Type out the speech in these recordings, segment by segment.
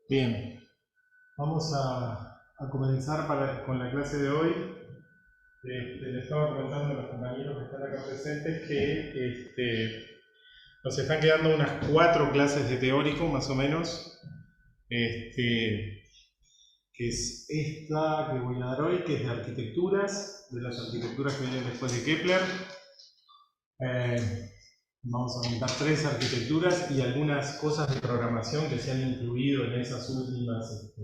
Bien, vamos a comenzar con la clase de hoy. Les estaba comentando a los compañeros que están acá presentes que nos están quedando unas 4 clases de teórico, más o menos, que es esta que voy a dar hoy, que es de arquitecturas, de las arquitecturas que vienen después de Kepler. Vamos a aumentar 3 arquitecturas y algunas cosas de programación que se han incluido en esas últimas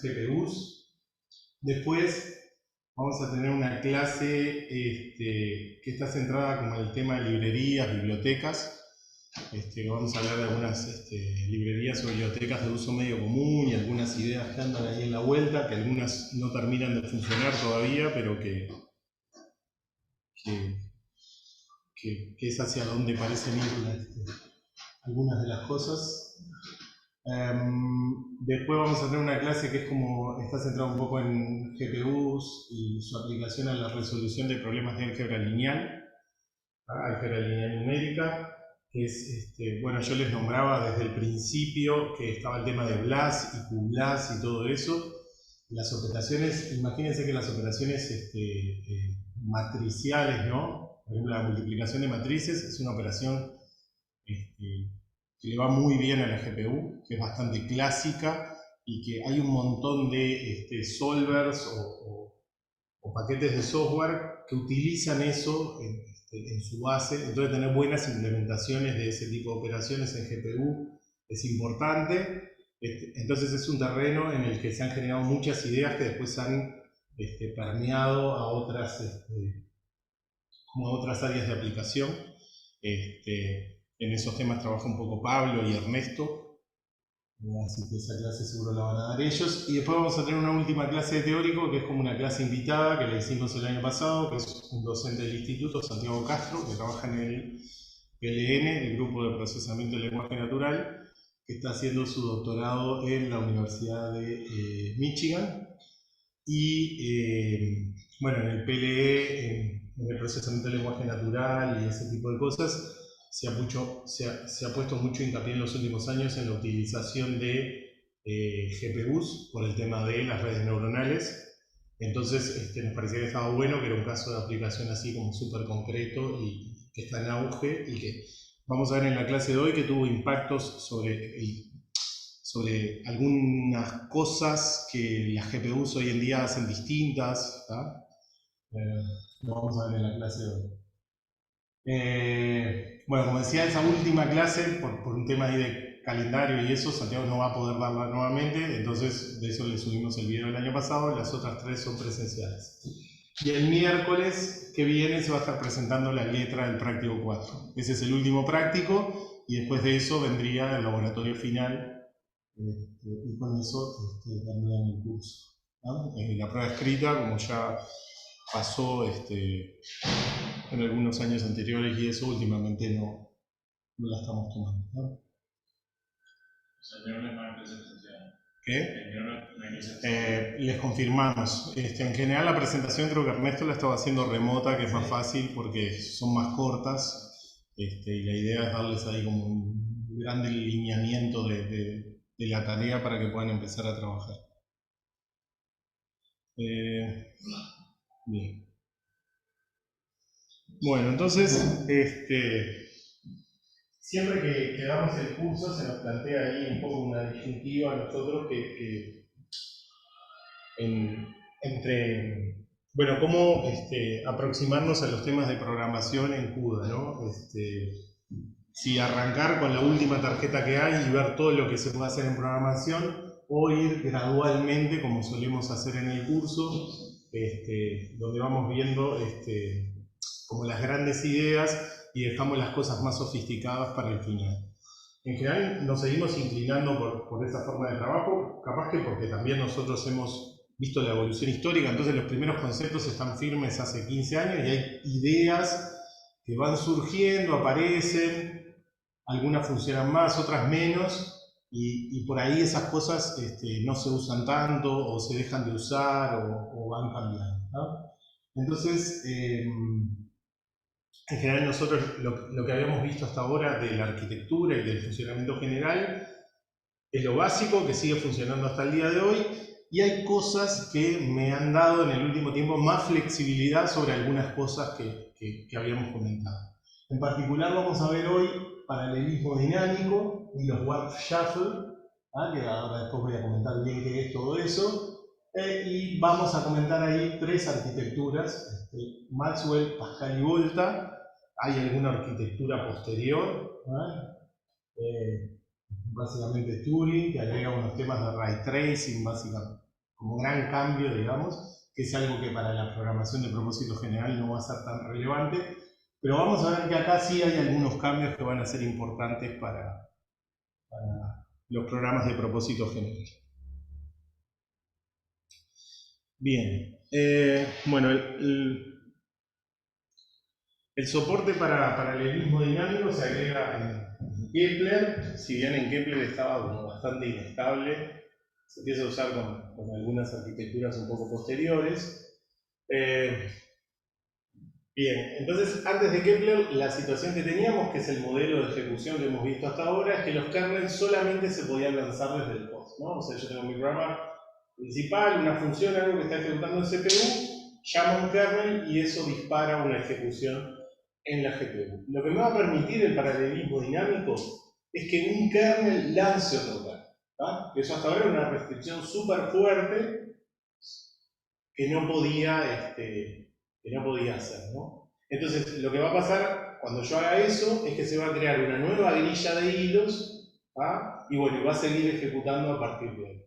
GPUs. Después vamos a tener una clase que está centrada como en el tema de librerías, bibliotecas. Vamos a hablar de algunas librerías o bibliotecas de uso medio común y algunas ideas que andan ahí en la vuelta, que algunas no terminan de funcionar todavía, pero que es hacia donde parecen ir algunas de las cosas. Después vamos a tener una clase que está centrada un poco en GPUs y su aplicación a la resolución de problemas de álgebra lineal, álgebra lineal numérica, que es, bueno, yo les nombraba desde el principio que estaba el tema de BLAS y QBLAS y todo eso. Las operaciones, imagínense que las operaciones matriciales, ¿no? Por ejemplo, la multiplicación de matrices es una operación que le va muy bien a la GPU, que es bastante clásica y que hay un montón de solvers o paquetes de software que utilizan eso en su base. Entonces tener buenas implementaciones de ese tipo de operaciones en GPU es importante. Entonces es un terreno en el que se han generado muchas ideas que después han permeado a como a otras áreas de aplicación. En esos temas trabaja un poco Pablo y Ernesto, así que esa clase seguro la van a dar ellos. Y después vamos a tener una última clase de teórico, que es como una clase invitada, que la hicimos el año pasado, que es un docente del instituto, Santiago Castro, que trabaja en el PLN, el Grupo de Procesamiento del Lenguaje Natural, que está haciendo su doctorado en la Universidad de Michigan. Y bueno, en el PLE, en el procesamiento del lenguaje natural y ese tipo de cosas, se ha puesto mucho hincapié en los últimos años en la utilización de GPUs por el tema de las redes neuronales. Entonces nos parecía que estaba bueno, que era un caso de aplicación así como súper concreto y que está en auge y que vamos a ver en la clase de hoy que tuvo impactos sobre algunas cosas que las GPUs hoy en día hacen distintas. Lo vamos a ver en la clase de hoy. Bueno, como decía, esa última clase, por un tema ahí de calendario y eso, Santiago no va a poder darla nuevamente, entonces de eso le subimos el video el año pasado, las otras 3 son presenciales. Y el miércoles que viene se va a estar presentando la letra del práctico 4. Ese es el último práctico y después de eso vendría el laboratorio final y con eso terminan el curso, ¿no? La prueba escrita, como ya pasó en algunos años anteriores y eso últimamente no la estamos tomando, ¿no? O sea, el no es presencial. ¿Qué? Les confirmamos. En general la presentación creo que Ernesto la estaba haciendo remota, que es más fácil porque son más cortas y la idea es darles ahí como un gran delineamiento de la tarea para que puedan empezar a trabajar. Bien. Bueno, entonces, siempre que damos el curso se nos plantea ahí un poco una disyuntiva a nosotros entre, bueno, cómo aproximarnos a los temas de programación en CUDA, ¿no? Si arrancar con la última tarjeta que hay y ver todo lo que se puede hacer en programación, o ir gradualmente, como solemos hacer en el curso, donde vamos viendo como las grandes ideas y dejamos las cosas más sofisticadas para el final. en general nos seguimos inclinando por esa forma de trabajo, capaz que porque también nosotros hemos visto la evolución histórica, entonces los primeros conceptos están firmes hace 15 años y hay ideas que van surgiendo, aparecen, algunas funcionan más, otras menos, y por ahí esas cosas no se usan tanto o se dejan de usar o van cambiando, ¿no? Entonces, en general nosotros lo que habíamos visto hasta ahora de la arquitectura y del funcionamiento general es lo básico que sigue funcionando hasta el día de hoy, y hay cosas que me han dado en el último tiempo más flexibilidad sobre algunas cosas que habíamos comentado. En particular vamos a ver hoy paralelismo dinámico y los warp shuffle, que ahora después voy a comentar bien qué es todo eso, y vamos a comentar ahí tres arquitecturas, Maxwell, Pascal y Volta. Hay alguna arquitectura posterior, básicamente Turing, que agrega unos temas de ray tracing, básicamente, como gran cambio, digamos, que es algo que para la programación de propósito general no va a ser tan relevante, pero vamos a ver que acá sí hay algunos cambios que van a ser importantes para los programas de propósito general. Bien, bueno, el soporte para paralelismo dinámico se agrega en Kepler, si bien en Kepler estaba como bastante inestable, se empieza a usar con algunas arquitecturas un poco posteriores. Bien, entonces antes de Kepler la situación que teníamos, que es el modelo de ejecución que hemos visto hasta ahora, es que los kernels solamente se podían lanzar desde el host, ¿no? O sea, yo tengo mi programa principal, una función, algo que está ejecutando en CPU, llama a un kernel y eso dispara una ejecución en la GPU. Lo que me va a permitir el paralelismo dinámico es que un kernel lance otro kernel. Eso hasta ahora era una restricción súper fuerte que no podía hacer, ¿no? Entonces, lo que va a pasar cuando yo haga eso es que se va a crear una nueva grilla de hilos, y bueno, va a seguir ejecutando a partir de ahí.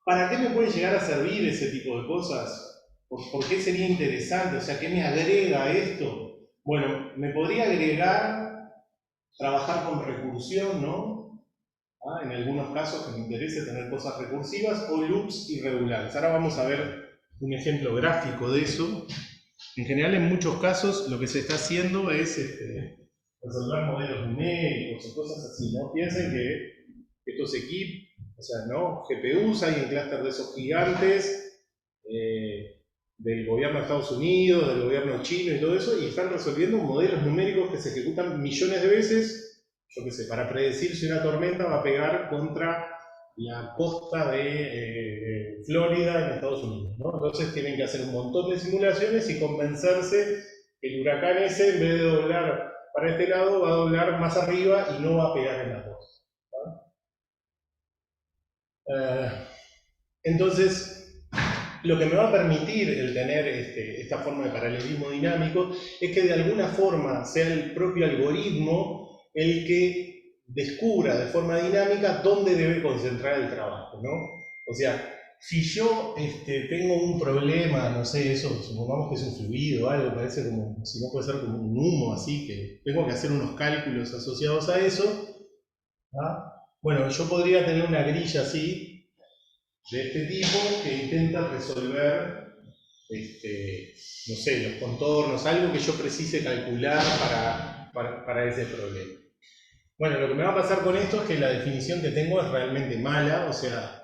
¿Para qué me puede llegar a servir ese tipo de cosas? ¿Por qué sería interesante? O sea, ¿qué me agrega esto? Bueno, me podría agregar trabajar con recursión, ¿no? En algunos casos que me interese tener cosas recursivas o loops irregulares. Ahora vamos a ver un ejemplo gráfico de eso. En general, en muchos casos, lo que se está haciendo es resolver modelos numéricos o cosas así, ¿no? Piensen que estos equipos, o sea, ¿no? GPUs hay en clúster de esos gigantes del gobierno de Estados Unidos, del gobierno chino y todo eso, y están resolviendo modelos numéricos que se ejecutan millones de veces, yo qué sé, para predecir si una tormenta va a pegar contra la costa de Florida en Estados Unidos, ¿no? Entonces tienen que hacer un montón de simulaciones y convencerse que el huracán ese, en vez de doblar para este lado, va a doblar más arriba y no va a pegar en la costa. Entonces, lo que me va a permitir el tener esta forma de paralelismo dinámico es que de alguna forma sea el propio algoritmo el que descubra de forma dinámica dónde debe concentrar el trabajo, ¿no? O sea, si yo tengo un problema, no sé, eso, supongamos que es un fluido o algo, parece como, si no puede ser como un humo, así, que tengo que hacer unos cálculos asociados a eso, bueno, yo podría tener una grilla así, de este tipo, que intenta resolver, no sé, los contornos, algo que yo precise calcular para ese problema. Bueno, lo que me va a pasar con esto es que la definición que tengo es realmente mala, o sea,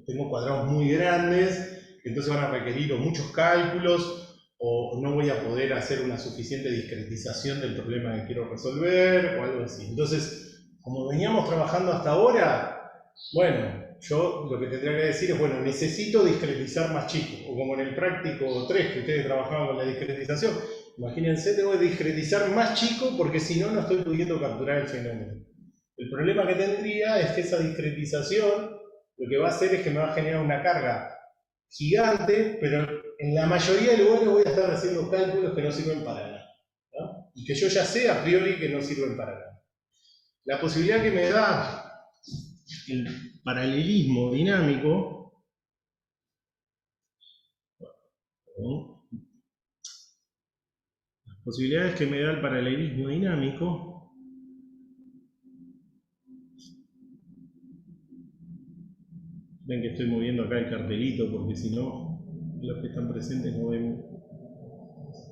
tengo cuadrados muy grandes, entonces van a requerir o muchos cálculos, o no voy a poder hacer una suficiente discretización del problema que quiero resolver, o algo así. Entonces, como veníamos trabajando hasta ahora, bueno, yo lo que tendría que decir es, bueno, necesito discretizar más chico, o como en el práctico 3 que ustedes trabajaban con la discretización, imagínense, tengo que discretizar más chico porque si no, no estoy pudiendo capturar el fenómeno. El problema que tendría es que esa discretización lo que va a hacer es que me va a generar una carga gigante, pero en la mayoría de lugares voy a estar haciendo cálculos que no sirven para nada, ¿no? Y que yo ya sé a priori que no sirven para nada. La posibilidad que me da el paralelismo dinámico, las posibilidades que me da el paralelismo dinámico Ven que estoy moviendo acá el cartelito porque si no, los que están presentes no ven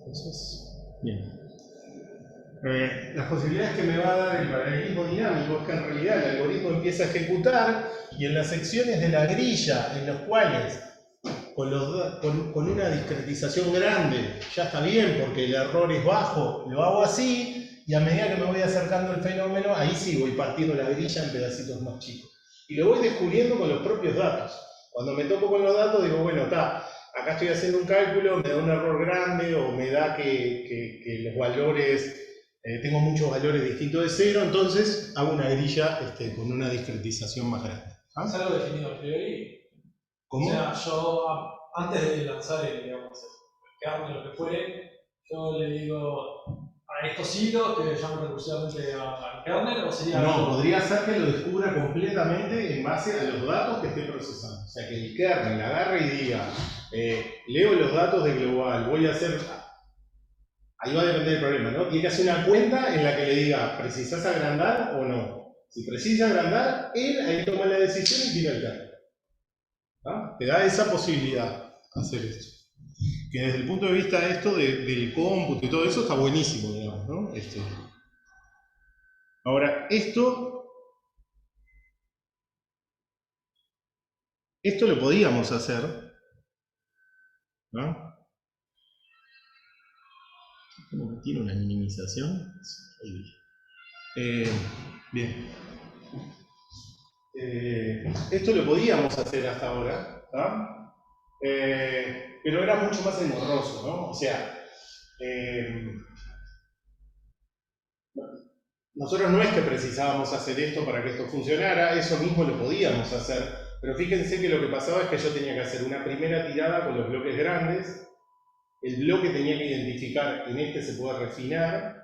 cosas. Bien. Las posibilidades que me va a dar el paralelismo dinámico es que en realidad el algoritmo empieza a ejecutar y en las secciones de la grilla en los cuales con una discretización grande ya está bien porque el error es bajo, lo hago así y a medida que me voy acercando al fenómeno, ahí sí voy partiendo la grilla en pedacitos más chicos. Y lo voy descubriendo con los propios datos. Cuando me toco con los datos digo, bueno, acá estoy haciendo un cálculo, me da un error grande o me da que los valores... tengo muchos valores distintos de cero, entonces hago una grilla con una discretización más grande. ¿Ah? ¿Es algo definido a priori? ¿Cómo? O sea, yo antes de lanzar el kernel, lo que fuere, yo le digo a estos hilos que llaman recursivamente al kernel, o sería... No, podría ser que lo descubra completamente en base a los datos que esté procesando. O sea, que el kernel agarre y diga, leo los datos de global, voy a hacer... Ahí va a depender del problema, ¿no? Tiene que hacer una cuenta en la que le diga, ¿precisás agrandar o no? Si precisa agrandar, él ahí toma la decisión y tira el kernel. ¿Ah? Te da esa posibilidad hacer esto. Que desde el punto de vista de esto, del cómputo y todo eso, está buenísimo, digamos, ¿no? Ahora, esto lo podíamos hacer, ¿no? Como que tiene una minimización. Bien. Esto lo podíamos hacer hasta ahora, ¿no? Pero era mucho más engorroso, ¿no? O sea, nosotros no es que precisábamos hacer esto para que esto funcionara, eso mismo lo podíamos hacer, pero fíjense que lo que pasaba es que yo tenía que hacer una primera tirada con los bloques grandes, el bloque tenía que identificar, en este se puede refinar,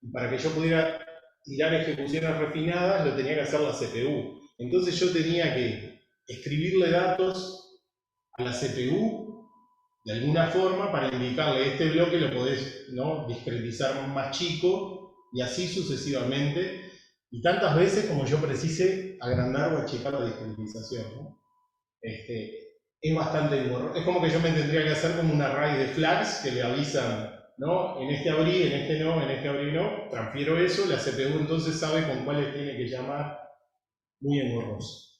y para que yo pudiera tirar ejecuciones refinadas, lo tenía que hacer la CPU. Entonces yo tenía que escribirle datos a la CPU de alguna forma para indicarle este bloque lo podés, ¿no?, discretizar más chico y así sucesivamente y tantas veces como yo precise agrandar o achicar la discretización, ¿no? Es bastante engorroso. Es como que yo me tendría que hacer como un array de flags que le avisan, ¿no? En este abrí, en este no, en este abrí no. Transfiero eso, la CPU entonces sabe con cuáles tiene que llamar. Muy engorroso.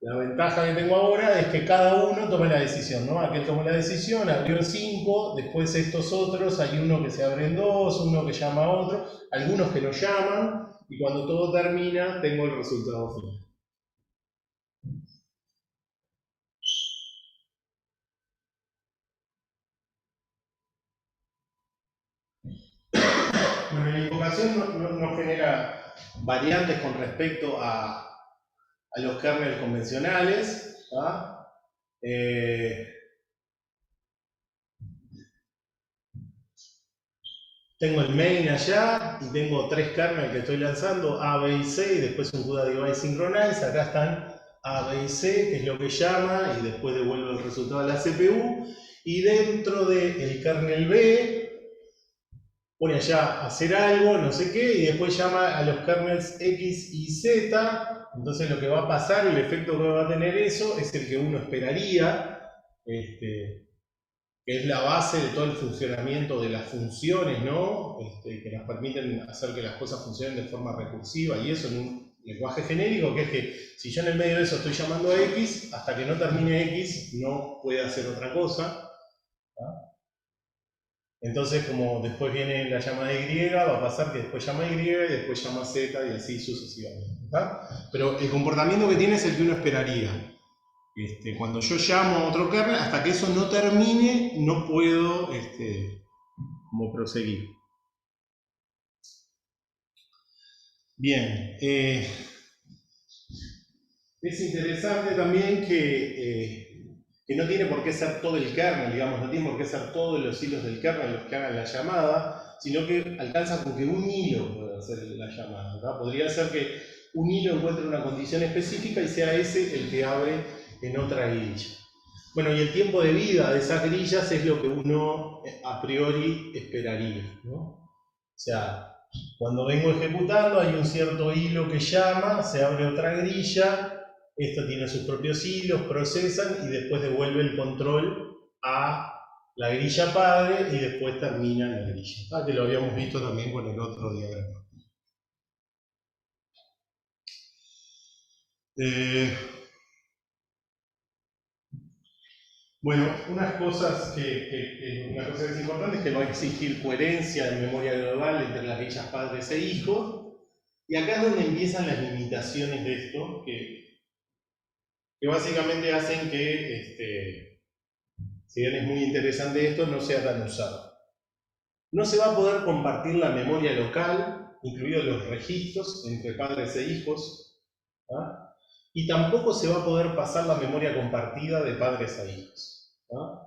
La ventaja que tengo ahora es que cada uno toma la decisión, ¿no? Aquel tomó la decisión, abrió en 5, después estos otros, hay uno que se abre en 2, uno que llama a otro, algunos que no llaman, y cuando todo termina, tengo el resultado final. Bueno, la invocación no genera variantes con respecto a los kernels convencionales, ¿tá? Tengo el main allá y tengo 3 kernels que estoy lanzando, A, B y C, y después un CUDA device synchronize. Acá están A, B y C, que es lo que llama, y después devuelvo el resultado a la CPU. Y dentro del kernel B, pone allá hacer algo, no sé qué, y después llama a los kernels X y Z. Entonces lo que va a pasar, el efecto que va a tener eso, es el que uno esperaría, que es la base de todo el funcionamiento de las funciones, ¿no? Que nos permiten hacer que las cosas funcionen de forma recursiva, y eso en un lenguaje genérico, que es que si yo en el medio de eso estoy llamando a X, hasta que no termine X, no puede hacer otra cosa. ¿Tá? Entonces, como después viene la llamada Y, va a pasar que después llama Y, y después llama Z, y así sucesivamente. ¿Tá? Pero el comportamiento que tiene es el que uno esperaría. Cuando yo llamo a otro kernel, hasta que eso no termine, no puedo como proseguir. Bien. Es interesante también que no tiene por qué ser todo el kernel, digamos, no tiene por qué ser todos los hilos del kernel los que hagan la llamada, sino que alcanza con que un hilo pueda hacer la llamada, ¿verdad? Podría ser que un hilo encuentre una condición específica y sea ese el que abre en otra grilla. Bueno, y el tiempo de vida de esas grillas es lo que uno a priori esperaría, ¿no? O sea, cuando vengo ejecutando hay un cierto hilo que llama, se abre otra grilla, esto tiene sus propios hilos, procesan y después devuelve el control a la grilla padre y después termina en la grilla, que lo habíamos visto también con el otro diagrama. Bueno, una cosa que es importante es que va a existir coherencia en memoria global entre las grillas padres e hijos, y acá es donde empiezan las limitaciones de esto, que básicamente hacen que, si bien es muy interesante esto, no sea tan usado. No se va a poder compartir la memoria local, incluidos los registros entre padres e hijos, ¿ah? Y tampoco se va a poder pasar la memoria compartida de padres a hijos, ¿ah?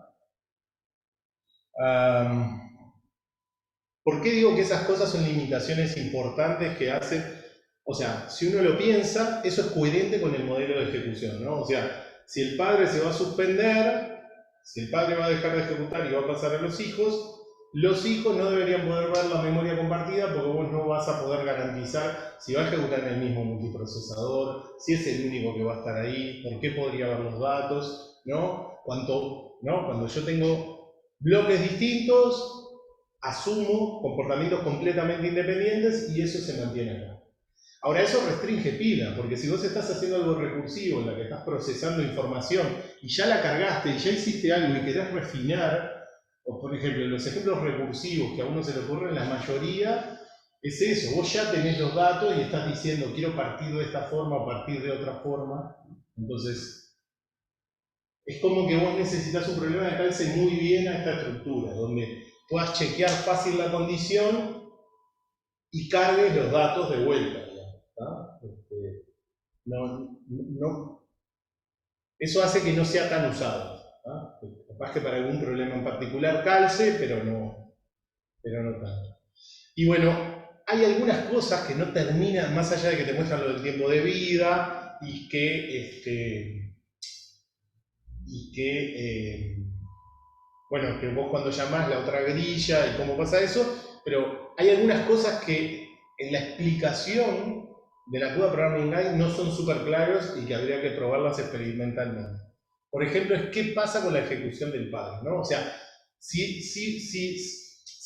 ¿Por qué digo que esas cosas son limitaciones importantes que hacen? O sea, si uno lo piensa, eso es coherente con el modelo de ejecución, ¿no? O sea, si el padre se va a suspender, si el padre va a dejar de ejecutar y va a pasar a los hijos no deberían poder ver la memoria compartida porque vos no vas a poder garantizar si va a ejecutar en el mismo multiprocesador, si es el único que va a estar ahí, por qué podría ver los datos, ¿no? Cuando yo tengo bloques distintos, asumo comportamientos completamente independientes y eso se mantiene acá. Ahora, eso restringe pila, porque si vos estás haciendo algo recursivo en la que estás procesando información y ya la cargaste y ya hiciste algo y querés refinar, o por ejemplo, los ejemplos recursivos que a uno se le ocurren, la mayoría es eso, vos ya tenés los datos y estás diciendo quiero partir de esta forma o partir de otra forma, entonces es como que vos necesitas un problema que calce muy bien a esta estructura, donde puedas chequear fácil la condición y cargues los datos de vuelta. Eso hace que no sea tan usado. Capaz que para algún problema en particular calce, pero no tanto. Y bueno, hay algunas cosas que no terminan, más allá de que te muestran lo del tiempo de vida y que vos cuando llamás la otra grilla y cómo pasa eso, pero hay algunas cosas que en la explicación de la CUDA Programming Guide no son súper claros y que habría que probarlas experimentalmente. Por ejemplo, es qué pasa con la ejecución del padre, ¿no? O sea, si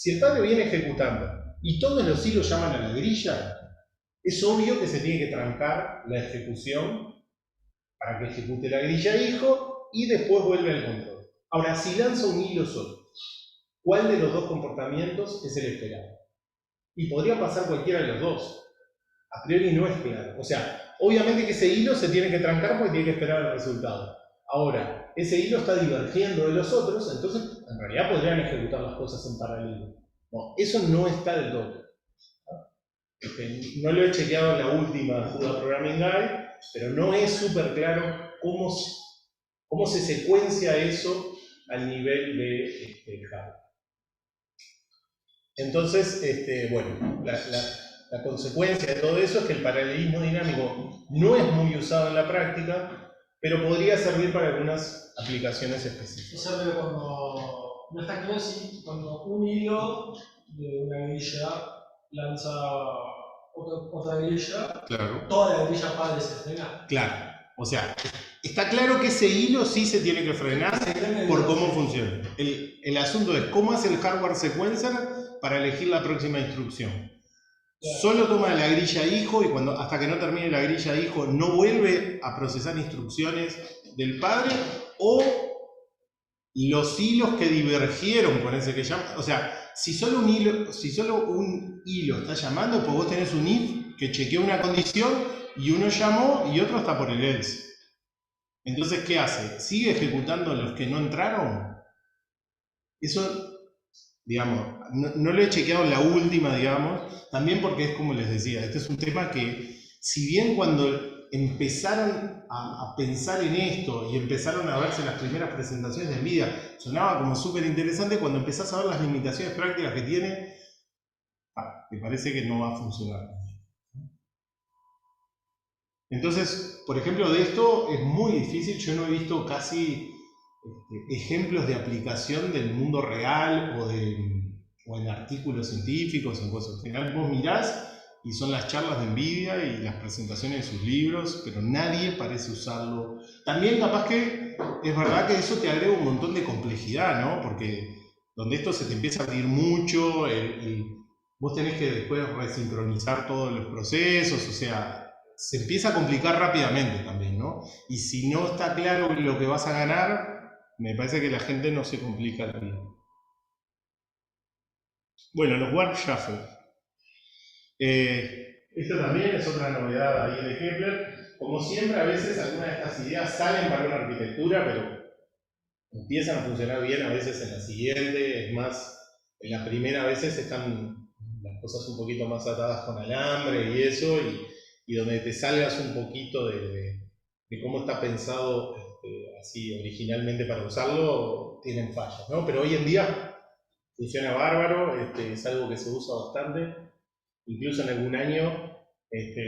el padre viene ejecutando y todos los hilos llaman a la grilla, es obvio que se tiene que trancar la ejecución para que ejecute la grilla hijo y después vuelve al control. Ahora, si lanza un hilo solo, ¿cuál de los dos comportamientos es el esperado? Y podría pasar cualquiera de los dos. A priori no es claro. O sea, obviamente que ese hilo se tiene que trancar porque tiene que esperar el resultado. Ahora, ese hilo está divergiendo de los otros, entonces en realidad podrían ejecutar las cosas en paralelo. No, eso no está del todo. No lo he chequeado en la última CUDA Programming Guide, pero no es súper claro cómo se secuencia eso al nivel de Java. Entonces, bueno, la consecuencia de todo eso es que el paralelismo dinámico no es muy usado en la práctica, pero podría servir para algunas aplicaciones específicas. Eso es cuando no está claro si cuando un hilo de una grilla lanza otra grilla, claro, toda la grilla padre se frena. Claro, o sea, está claro que ese hilo sí se tiene que frenar por cómo funciona. El asunto es cómo hace el hardware sequencer para elegir la próxima instrucción. Claro. Solo toma la grilla hijo y hasta que no termine la grilla hijo no vuelve a procesar instrucciones del padre, o los hilos que divergieron con ese que llama. O sea, si solo un hilo está llamando, pues vos tenés un if que chequeó una condición y uno llamó y otro está por el else. Entonces, ¿qué hace? ¿Sigue ejecutando los que no entraron? Eso, digamos, no lo he chequeado en la última, digamos, también porque es como les decía, este es un tema que, si bien cuando empezaron a pensar en esto y empezaron a verse las primeras presentaciones de NVIDIA, sonaba como súper interesante, cuando empezás a ver las limitaciones prácticas que tiene, me parece que no va a funcionar. Entonces, por ejemplo, de esto es muy difícil, yo no he visto casi ejemplos de aplicación del mundo real o en artículos científicos, en cosas. Al final vos mirás y son las charlas de NVIDIA y las presentaciones de sus libros, pero nadie parece usarlo. También capaz que es verdad que eso te agrega un montón de complejidad, ¿no? Porque donde esto se te empieza a abrir mucho, vos tenés que después resincronizar todos los procesos, o sea, se empieza a complicar rápidamente también, ¿no? Y si no está claro lo que vas a ganar, me parece que la gente no se complica la vida. Bueno, los warp shuffle. Esto también es otra novedad ahí de Kepler. Como siempre, a veces algunas de estas ideas salen para una arquitectura, pero empiezan a funcionar bien a veces en la siguiente. Es más, en la primera a veces están las cosas un poquito más atadas con alambre y eso, y donde te salgas un poquito de cómo está pensado así originalmente para usarlo, tienen fallas, ¿no? Pero hoy en día funciona bárbaro, es algo que se usa bastante. Incluso en algún año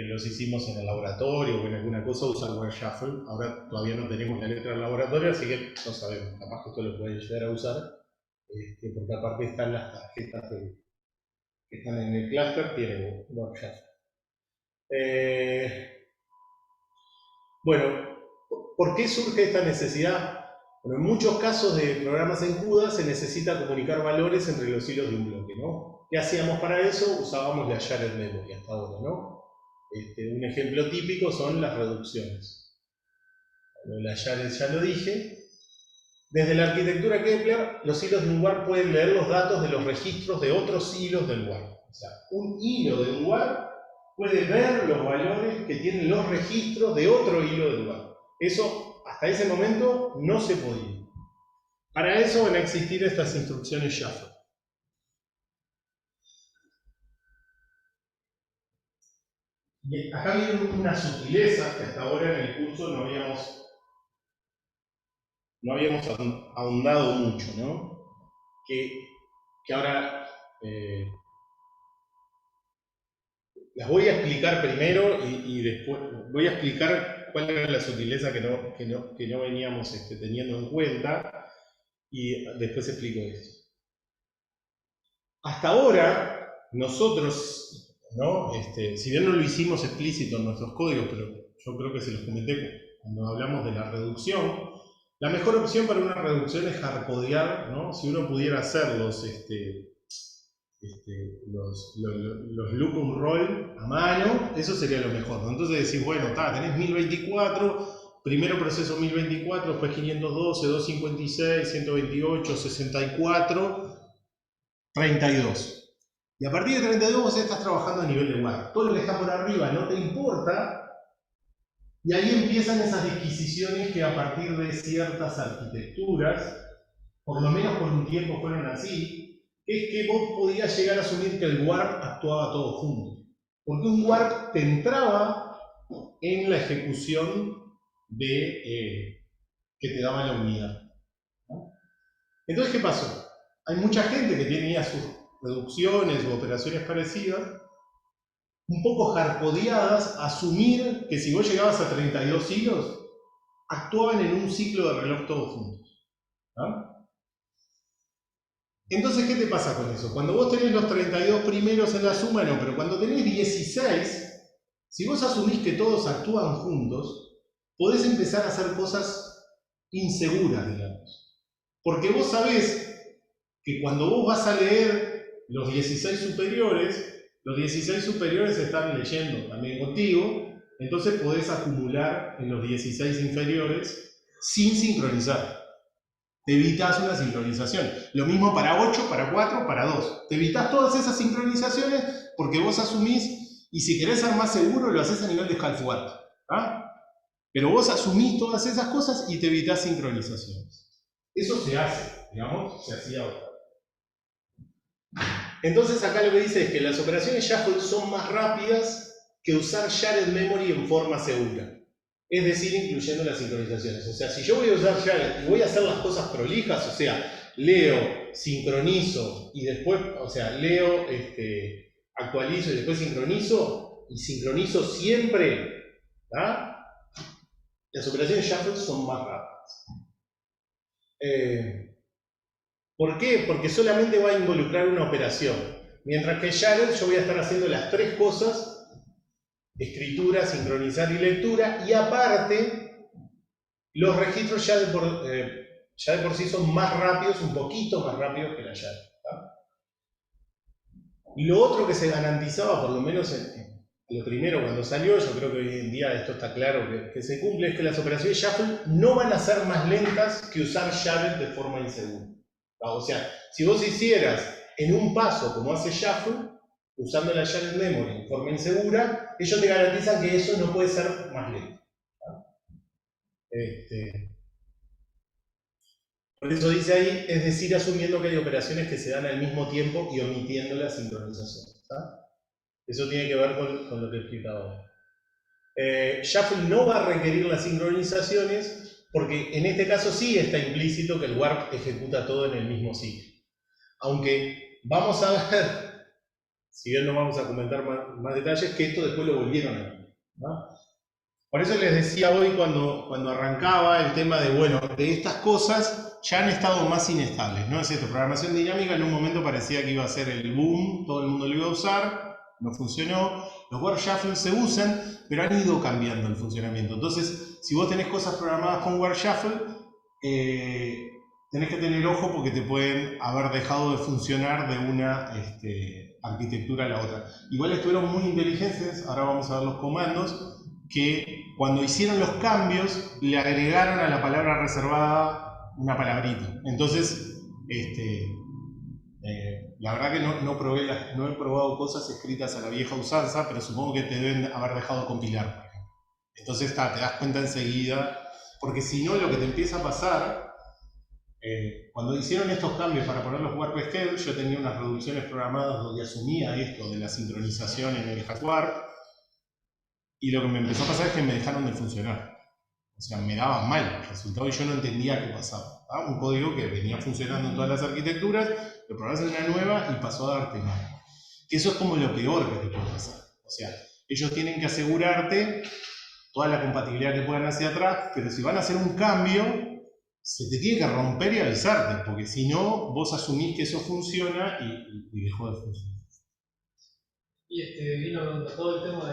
los hicimos en el laboratorio o en alguna cosa, usar Warp Shuffle. Ahora todavía no tenemos la letra del laboratorio, así que no sabemos. Capaz que esto lo pueden llegar a usar, porque aparte están las tarjetas que están en el clúster, tienen Warp Shuffle. Bueno, ¿por qué surge esta necesidad? Bueno, en muchos casos de programas en CUDA se necesita comunicar valores entre los hilos de un bloque, ¿no? ¿Qué hacíamos para eso? Usábamos la shared memory hasta ahora, ¿no? Un ejemplo típico son las reducciones. Bueno, la shared ya lo dije. Desde la arquitectura Kepler, los hilos de un warp pueden leer los datos de los registros de otros hilos del warp. O sea, un hilo de un warp puede ver los valores que tienen los registros de otro hilo del warp. Eso, hasta ese momento, no se podía. Para eso van a existir estas instrucciones shuffle. Y acá viene una sutileza que hasta ahora en el curso no habíamos ahondado mucho, ¿no? Que ahora las voy a explicar primero y después voy a explicar cuál era la sutileza que no veníamos teniendo en cuenta, y después explico esto. Hasta ahora, nosotros, ¿no? Si bien no lo hicimos explícito en nuestros códigos, pero yo creo que se los comenté cuando hablamos de la reducción, la mejor opción para una reducción es hardcodear, ¿no? Si uno pudiera hacer los loop and roll a mano, eso sería lo mejor, ¿no? Entonces decís, bueno, tenés 1024, primero proceso 1024, después 512, 256, 128, 64, 32. Y a partir de 32 vos estás trabajando a nivel de warp. Todo lo que está por arriba no te importa, y ahí empiezan esas disquisiciones que a partir de ciertas arquitecturas, por lo menos por un tiempo fueron así, es que vos podías llegar a asumir que el warp actuaba todo junto. Porque un warp te entraba en la ejecución que te daba la unidad, ¿no? Entonces, ¿qué pasó? Hay mucha gente que tenía sus reducciones u operaciones parecidas, un poco hardcodeadas, a asumir que si vos llegabas a 32 hilos, actuaban en un ciclo de reloj todos juntos, ¿no? Entonces, ¿qué te pasa con eso? Cuando vos tenés los 32 primeros en la suma, no, pero cuando tenés 16, si vos asumís que todos actúan juntos, podés empezar a hacer cosas inseguras, digamos. Porque vos sabés que cuando vos vas a leer los 16 superiores están leyendo también contigo, entonces podés acumular en los 16 inferiores sin sincronizar. Te evitas una sincronización. Lo mismo para 8, para 4, para 2. Te evitas todas esas sincronizaciones porque vos asumís, y si querés ser más seguro, lo haces a nivel de half-warp, ¿ah? Pero vos asumís todas esas cosas y te evitas sincronizaciones. Eso se hace, digamos, se hacía ahora. Entonces acá lo que dice es que las operaciones shuffle son más rápidas que usar shared memory en forma segura. Es decir, incluyendo las sincronizaciones. O sea, si yo voy a usar shared y voy a hacer las cosas prolijas, o sea, leo, sincronizo y después, o sea, leo, actualizo y después sincronizo, y sincronizo siempre, ¿verdad? Las operaciones shuffle son más rápidas. ¿Por qué? Porque solamente va a involucrar una operación. Mientras que Shareth yo voy a estar haciendo las tres cosas: escritura, sincronizar y lectura, y aparte los registros ya de por sí son más rápidos, un poquito más rápidos que la Shareth. Y lo otro que se garantizaba, por lo menos en lo primero cuando salió, yo creo que hoy en día esto está claro que se cumple, es que las operaciones Shuffle no van a ser más lentas que usar Shareth de forma insegura. O sea, si vos hicieras en un paso como hace Shuffle, usando la Shareth Memory de forma insegura, ellos te garantizan que eso no puede ser más lento. Por eso dice ahí, es decir, asumiendo que hay operaciones que se dan al mismo tiempo y omitiendo la sincronización. Eso tiene que ver con lo que explicaba ahora. Shuffle no va a requerir las sincronizaciones porque en este caso sí está implícito que el warp ejecuta todo en el mismo ciclo. Aunque vamos a ver, si bien no vamos a comentar más detalles, que esto después lo volvieron a hacer, ¿no? Por eso les decía hoy cuando arrancaba el tema de, bueno, de estas cosas ya han estado más inestables, ¿no? Es esto, programación dinámica en un momento parecía que iba a ser el boom, todo el mundo lo iba a usar, no funcionó. Los warp shuffle se usan, pero han ido cambiando el funcionamiento. Entonces, si vos tenés cosas programadas con warp shuffle, tenés que tener ojo porque te pueden haber dejado de funcionar de una arquitectura a la otra. Igual estuvieron muy inteligentes, ahora vamos a ver los comandos, que cuando hicieron los cambios le agregaron a la palabra reservada una palabrita. Entonces, la verdad que no he probado cosas escritas a la vieja usanza, pero supongo que te deben haber dejado compilar, por ejemplo. Entonces te das cuenta enseguida, porque si no lo que te empieza a pasar, cuando hicieron estos cambios para poner los warp schedule, yo tenía unas reducciones programadas donde asumía esto de la sincronización en el hardware, y lo que me empezó a pasar es que me dejaron de funcionar. O sea, me daba mal el resultado y yo no entendía qué pasaba. ¿Ah? Un código que venía funcionando en todas las arquitecturas, lo probás en una nueva y pasó a darte mal. Que eso es como lo peor que te puede pasar. O sea, ellos tienen que asegurarte toda la compatibilidad que puedan hacia atrás, pero si van a hacer un cambio, se te tiene que romper y avisarte, porque si no, vos asumís que eso funciona y dejó de funcionar. Y vino todo el tema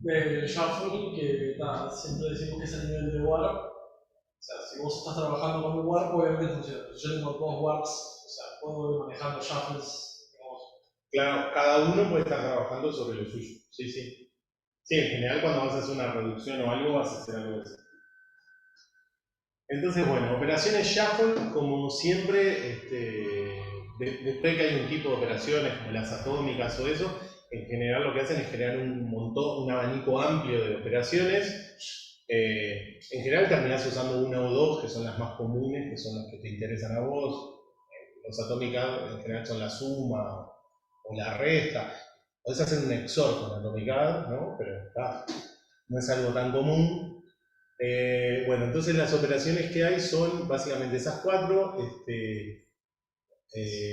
del shuffle, que siempre decimos que es a nivel de warp. O sea, si vos estás trabajando con un warp, obviamente funciona. Yo tengo dos warps, o sea, puedo ir manejando shuffles, digamos. Claro, cada uno puede estar trabajando sobre lo suyo. Sí, sí. Sí, en general cuando vas a hacer una reducción o algo, vas a hacer algo de eso. Entonces, bueno, operaciones shuffle, como siempre, después de que hay un tipo de operaciones como las atómicas o eso, en general lo que hacen es crear un abanico amplio de operaciones. En general terminás usando una o dos, que son las más comunes, que son las que te interesan a vos. Los atómicas en general son la suma o la resta. Podés hacer un XOR con atomicad, ¿no? Pero no es algo tan común. Bueno, entonces las operaciones que hay son básicamente esas cuatro: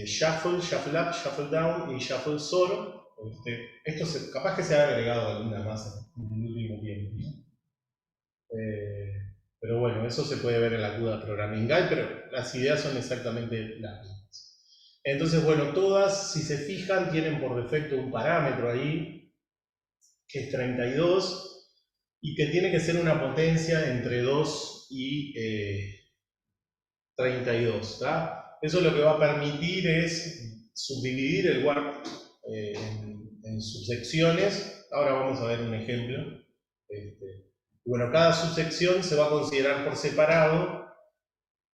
shuffle, shuffle up, shuffle down y shuffle solo. Esto capaz que se ha agregado alguna más en el último tiempo, ¿no? Pero bueno, eso se puede ver en la CUDA Programming Guide, pero las ideas son exactamente las mismas. Entonces, bueno, todas, si se fijan, tienen por defecto un parámetro ahí, que es 32, y que tiene que ser una potencia entre 2 y 32. ¿tá? Eso lo que va a permitir es subdividir el warp en subsecciones. Ahora vamos a ver un ejemplo. Bueno, cada subsección se va a considerar por separado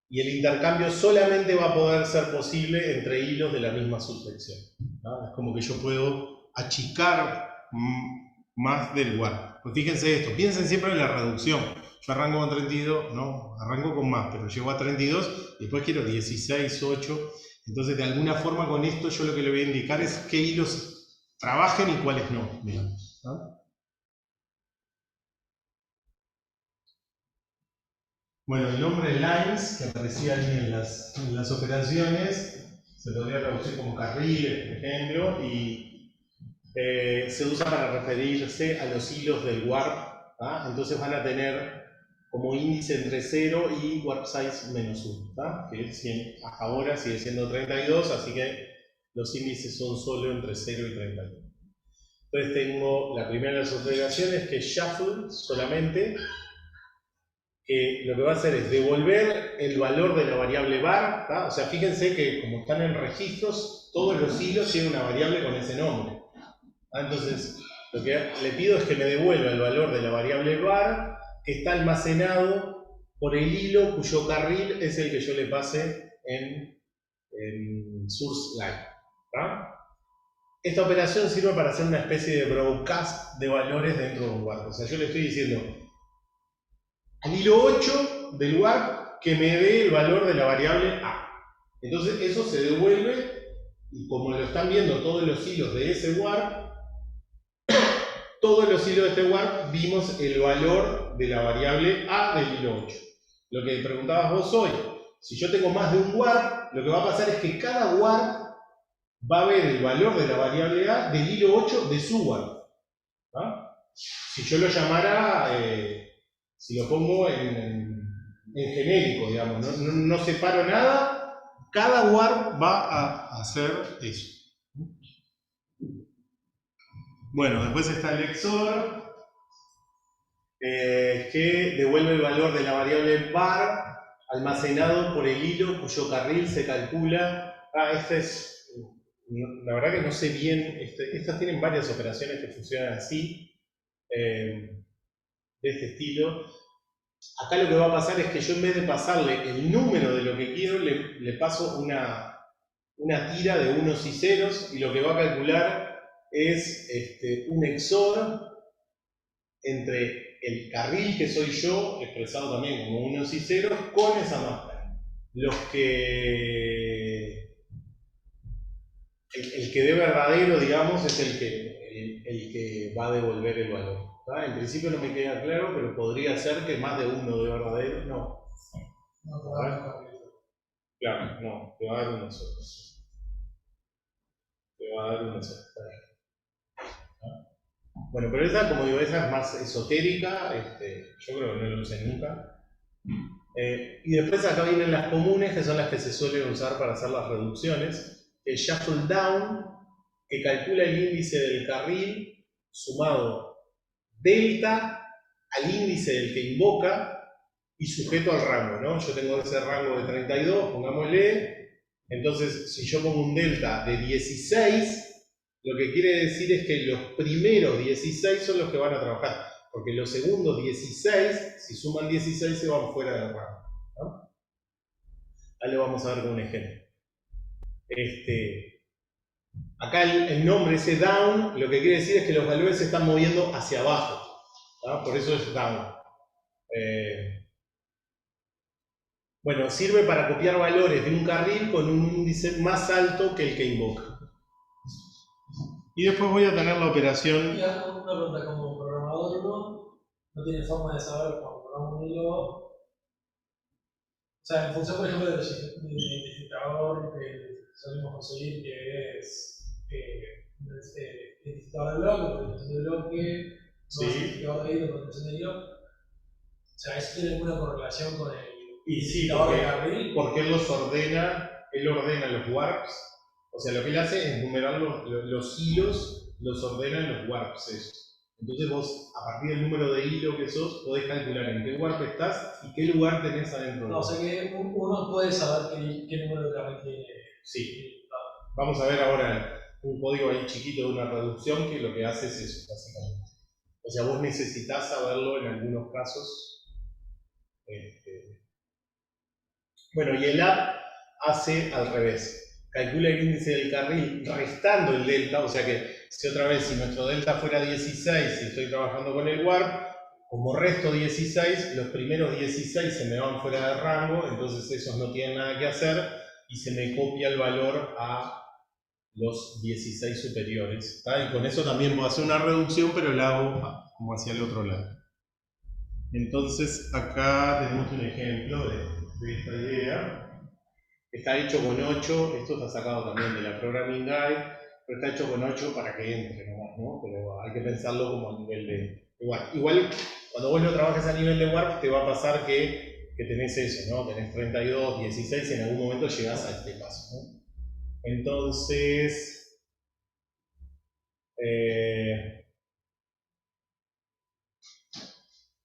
y el intercambio solamente va a poder ser posible entre hilos de la misma subsección. ¿tá? Es como que yo puedo achicar más del warp. Pues fíjense esto, piensen siempre en la reducción. Yo arranco con 32, no, arranco con más, pero llego a 32 y después quiero 16, 8. Entonces, de alguna forma con esto yo lo que le voy a indicar es qué hilos trabajen y cuáles no, digamos. ¿no? Bueno, el nombre lines, que aparecía ahí en las operaciones, se podría traducir como carriles, por ejemplo, y se usa para referirse a los hilos del warp. ¿ah? Entonces van a tener como índice entre 0 y warp size menos 1, ¿tá? Que hasta ahora sigue siendo 32, así que los índices son solo entre 0 y 32. Entonces tengo la primera de las operaciones, que es shuffle solamente, que lo que va a hacer es devolver el valor de la variable var, ¿tá? O sea, fíjense que como están en registros, todos los hilos tienen una variable con ese nombre. Entonces, lo que le pido es que me devuelva el valor de la variable var, que está almacenado por el hilo cuyo carril es el que yo le pase en source line, ¿tá? Esta operación sirve para hacer una especie de broadcast de valores dentro de un warp. O sea, yo le estoy diciendo al hilo 8 del warp que me dé el valor de la variable A. Entonces eso se devuelve, y como lo están viendo todos los hilos de ese warp, todos los hilos de este warp vimos el valor de la variable A del hilo 8. Lo que preguntabas vos hoy, si yo tengo más de un warp, lo que va a pasar es que cada warp va a ver el valor de la variable A del hilo 8 de su warp. ¿Ah? Si yo lo llamara, si lo pongo en genérico, digamos, no separo nada, cada warp va a hacer eso. Bueno, después está el XOR, que devuelve el valor de la variable var almacenado por el hilo cuyo carril se calcula. La verdad que no sé bien, estas tienen varias operaciones que funcionan así, de este estilo. Acá lo que va a pasar es que yo en vez de pasarle el número de lo que quiero, le paso una tira de unos y ceros, y lo que va a calcular es un XOR entre el carril que soy yo, expresado también como unos y ceros, con esa máscara. El que dé verdadero, digamos, es el que va a devolver el valor. ¿Tá? En principio no me queda claro, pero podría ser que más de uno de verdadero, no. No te va a dar. Claro, no, te va a dar uno solo. Te va a dar uno solo. Bueno, pero esa, como digo, esa es más esotérica, yo creo que no lo usé nunca. Y después acá vienen las comunes, que son las que se suelen usar para hacer las reducciones. El shuffle down, que calcula el índice del carril sumado delta al índice del que invoca y sujeto al rango, ¿no? Yo tengo ese rango de 32, pongámosle. Entonces, si yo pongo un delta de 16, lo que quiere decir es que los primeros 16 son los que van a trabajar, porque los segundos 16, si suman 16, se van fuera del rango, ¿no? Ahí lo vamos a ver con un ejemplo. Acá el nombre, ese down, lo que quiere decir es que los valores se están moviendo hacia abajo, ¿no? Por eso es down. Bueno, sirve para copiar valores de un carril con un índice más alto que el que invoca. Y después voy a tener la operación. Y una pregunta, como programador no tiene forma de saber cuando programa un hilo. O sea, en función, por ejemplo, del identificador que solemos conseguir, que es identificador de bloque, presentación de bloque, Sí. identificador de hilo, presentación de hilo. O sea, ¿eso tiene alguna correlación con el identificador de carril? Porque él ordena los warps. O sea, lo que él hace es numerar los hilos, los ordena en los warps esos. Entonces vos, a partir del número de hilo que sos, podés calcular en qué warp estás y qué lugar tenés adentro. No, o sea que uno puede saber qué número de carril tiene. Sí. Vamos a ver ahora un código ahí chiquito de una reducción que lo que hace es eso, básicamente. O sea, vos necesitas saberlo en algunos casos. Bueno, y el app hace al revés. Calcula el índice del carril restando el delta, o sea que si otra vez, si nuestro delta fuera 16 y estoy trabajando con el warp, como resto 16, los primeros 16 se me van fuera de rango, entonces esos no tienen nada que hacer y se me copia el valor a los 16 superiores. ¿Tá? Y con eso también puedo hacer una reducción, pero la hago como hacia el otro lado. Entonces acá tenemos un ejemplo de esta idea. Está hecho con 8, esto está sacado también de la Programming Guide, pero está hecho con 8 para que entre nomás, ¿no? Pero hay que pensarlo como a nivel de... Igual cuando vos lo trabajes a nivel de warp te va a pasar que tenés eso, ¿no? Tenés 32, 16 y en algún momento llegás a este paso, ¿no? Entonces,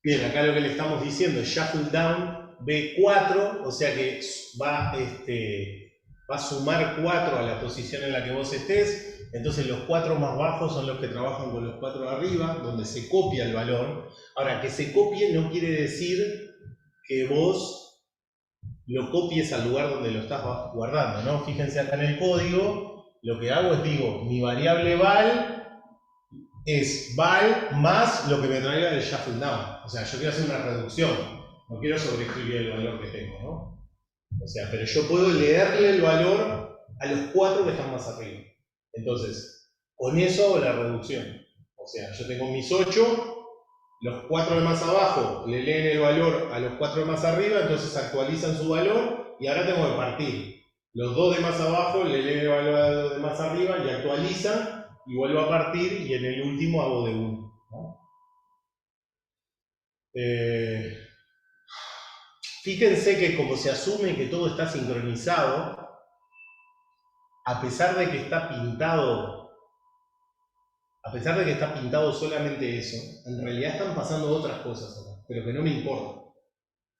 bien, acá lo que le estamos diciendo es shuffle down B4, o sea que va a sumar 4 a la posición en la que vos estés. Entonces los 4 más bajos son los que trabajan con los 4 de arriba, donde se copia el valor. Ahora, que se copie no quiere decir que vos lo copies al lugar donde lo estás guardando, ¿no? Fíjense acá en el código, lo que hago es digo, mi variable val es val más lo que me traiga del shuffle down. O sea, yo quiero hacer una reducción, no quiero sobreescribir el valor que tengo, ¿no? O sea, pero yo puedo leerle el valor a los 4 que están más arriba. Entonces, con eso hago la reducción. O sea, yo tengo mis 8, los 4 de más abajo le leen el valor a los 4 de más arriba, entonces actualizan su valor y ahora tengo que partir. Los 2 de más abajo le leen el valor a los 2 de más arriba y actualizan y vuelvo a partir y en el último hago de 1. ¿No? Fíjense que como se asume que todo está sincronizado, a pesar de que está pintado solamente eso, en realidad están pasando otras cosas acá, pero que no me importa.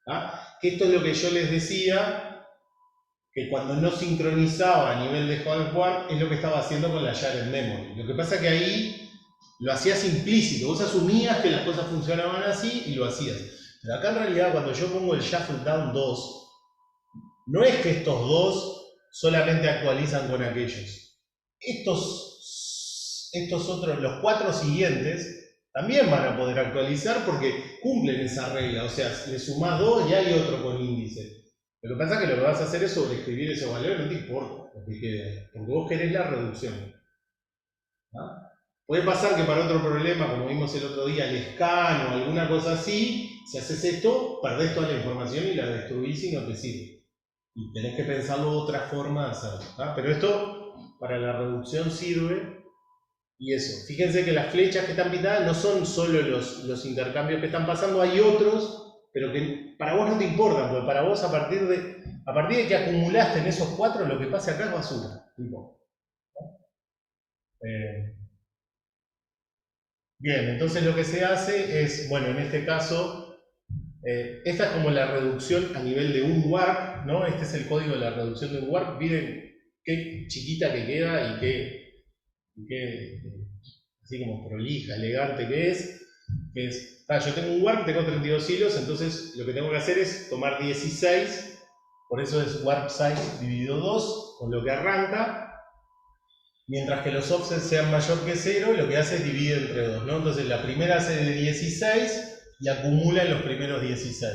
¿Ah? Que esto es lo que yo les decía, que cuando no sincronizaba a nivel de hardware es lo que estaba haciendo con la shared memory. Lo que pasa es que ahí lo hacías implícito, vos asumías que las cosas funcionaban así y lo hacías. Pero acá en realidad cuando yo pongo el shuffle down 2, no es que estos 2 solamente actualizan con aquellos. Estos otros, los 4 siguientes, también van a poder actualizar porque cumplen esa regla. O sea, le sumás 2 y hay otro con índice. Lo que pasa es que lo que vas a hacer es sobreescribir ese valor, no te importa lo que quede ahí, porque vos querés la reducción. ¿Ah? Puede pasar que para otro problema, como vimos el otro día, el scan o alguna cosa así, si haces esto, perdés toda la información y la destruís y no te sirve. Y tenés que pensarlo de otra forma de hacerlo. ¿Ah? Pero esto para la reducción sirve. Y eso, fíjense que las flechas que están pintadas no son solo los intercambios que están pasando, hay otros, pero que para vos no te importan, porque para vos a partir de que acumulaste en esos 4, lo que pase acá es basura. Bien, entonces lo que se hace es, bueno, en este caso, esta es como la reducción a nivel de un warp, ¿no? Este es el código de la reducción de un warp. Miren qué chiquita que queda y qué así como prolija, elegante que es. Yo tengo un warp, tengo 32 hilos, entonces lo que tengo que hacer es tomar 16, por eso es warp size dividido 2, con lo que arranca. Mientras que los offsets sean mayor que 0, lo que hace es dividir entre 2, ¿no? Entonces la primera hace de 16 y acumula en los primeros 16.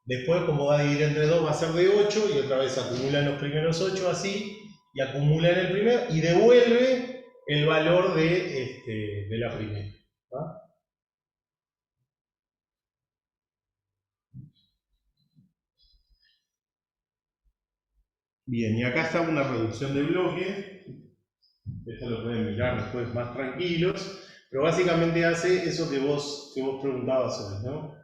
Después, como va a dividir entre 2, va a ser de 8 y otra vez acumula en los primeros 8 así, y acumula en el primero y devuelve el valor de la primera. ¿Va? Bien, y acá está una reducción de bloque. Esto lo pueden mirar después más tranquilos, pero básicamente hace eso que vos preguntabas hoy, ¿no?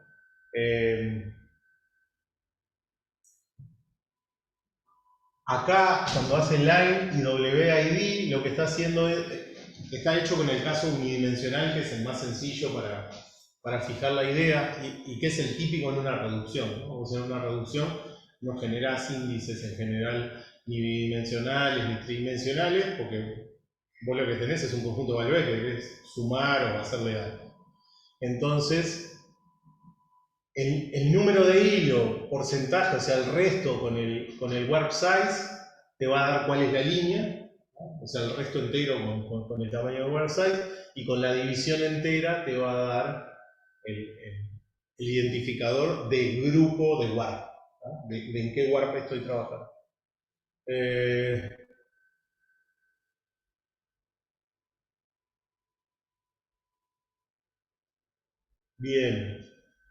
Acá, cuando hace line y WID, lo que está haciendo está hecho con el caso unidimensional, que es el más sencillo para fijar la idea y que es el típico en una reducción, ¿no? O sea, en una reducción no generás índices en general ni bidimensionales ni tridimensionales, porque vos lo que tenés es un conjunto de valores que querés sumar o hacerle algo. Entonces, el número de hilo, porcentaje, o sea, el resto con el warp size, te va a dar cuál es la línea, ¿no? O sea, el resto entero con el tamaño del warp size, y con la división entera te va a dar el identificador de grupo de warp, ¿no? de en qué warp estoy trabajando. Bien,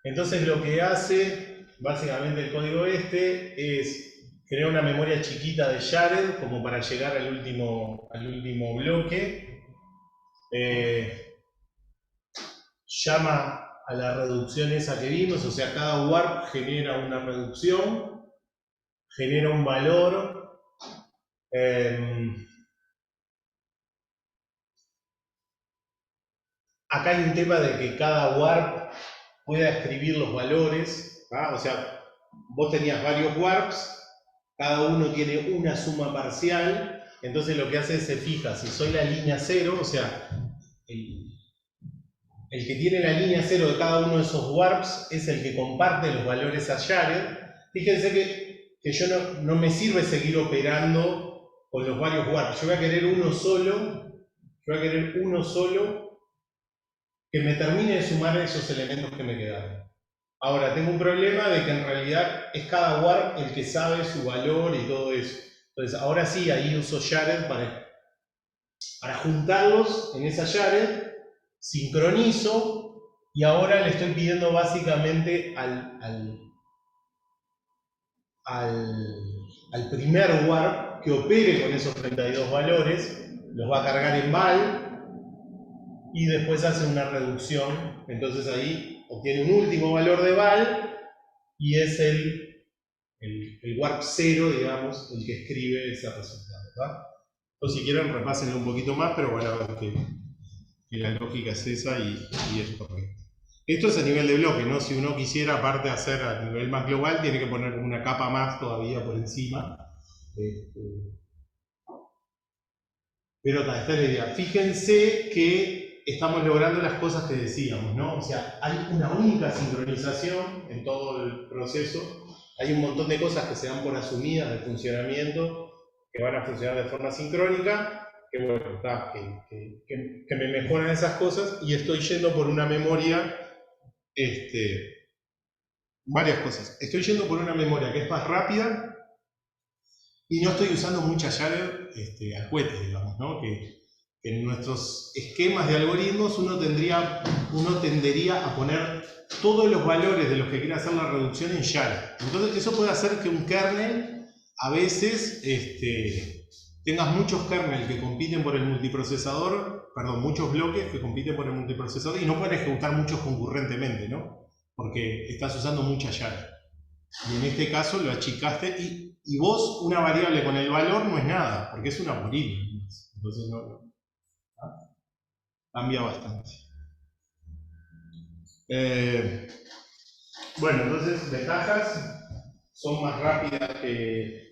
entonces lo que hace básicamente el código este es crear una memoria chiquita de shared como para llegar al último bloque. Llama a la reducción esa que vimos, o sea, cada warp genera una reducción, genera un valor. Acá hay un tema de que cada warp pueda escribir los valores, ¿tá? O sea, vos tenías varios warps, cada uno tiene una suma parcial, entonces lo que hace es se fija, si soy la línea 0, o sea, el que tiene la línea 0 de cada uno de esos warps es el que comparte los valores a Jared. Fíjense que yo no me sirve seguir operando con los varios warps, yo voy a querer uno solo, que me termine de sumar esos elementos que me quedaron. Ahora, tengo un problema de que en realidad es cada warp el que sabe su valor y todo eso. Entonces, ahora sí, ahí uso Jared para juntarlos en esa Jared, sincronizo, y ahora le estoy pidiendo básicamente al primer warp que opere con esos 32 valores, los va a cargar en val, y después hace una reducción, entonces ahí obtiene un último valor de val, y es el warp 0, digamos, el que escribe ese resultado, ¿verdad? Entonces, si quieren, repásenlo un poquito más, pero van a ver que la lógica es esa y es correcta. Esto es a nivel de bloque, ¿no? Si uno quisiera, aparte de hacer a nivel más global, tiene que poner una capa más todavía por encima. Pero esta es la idea. Fíjense que estamos logrando las cosas que decíamos, ¿no? O sea, hay una única sincronización en todo el proceso. Hay un montón de cosas que se dan por asumidas de funcionamiento, que van a funcionar de forma sincrónica, que bueno, que me mejoran esas cosas, y estoy yendo por una memoria, varias cosas. Estoy yendo por una memoria que es más rápida, y no estoy usando mucha Jared al cohete, digamos, ¿no? Que en nuestros esquemas de algoritmos uno tendería a poner todos los valores de los que quiere hacer la reducción en Jared. Entonces eso puede hacer que un kernel a veces tengas muchos kernels que compiten por el multiprocesador, perdón, muchos bloques que compiten por el multiprocesador y no pueden ejecutar muchos concurrentemente, ¿no? Porque estás usando mucha Jared. Y en este caso lo achicaste y vos una variable con el valor no es nada, porque es un algoritmo. Entonces no, cambia bastante. Bueno, entonces ventajas son más rápidas que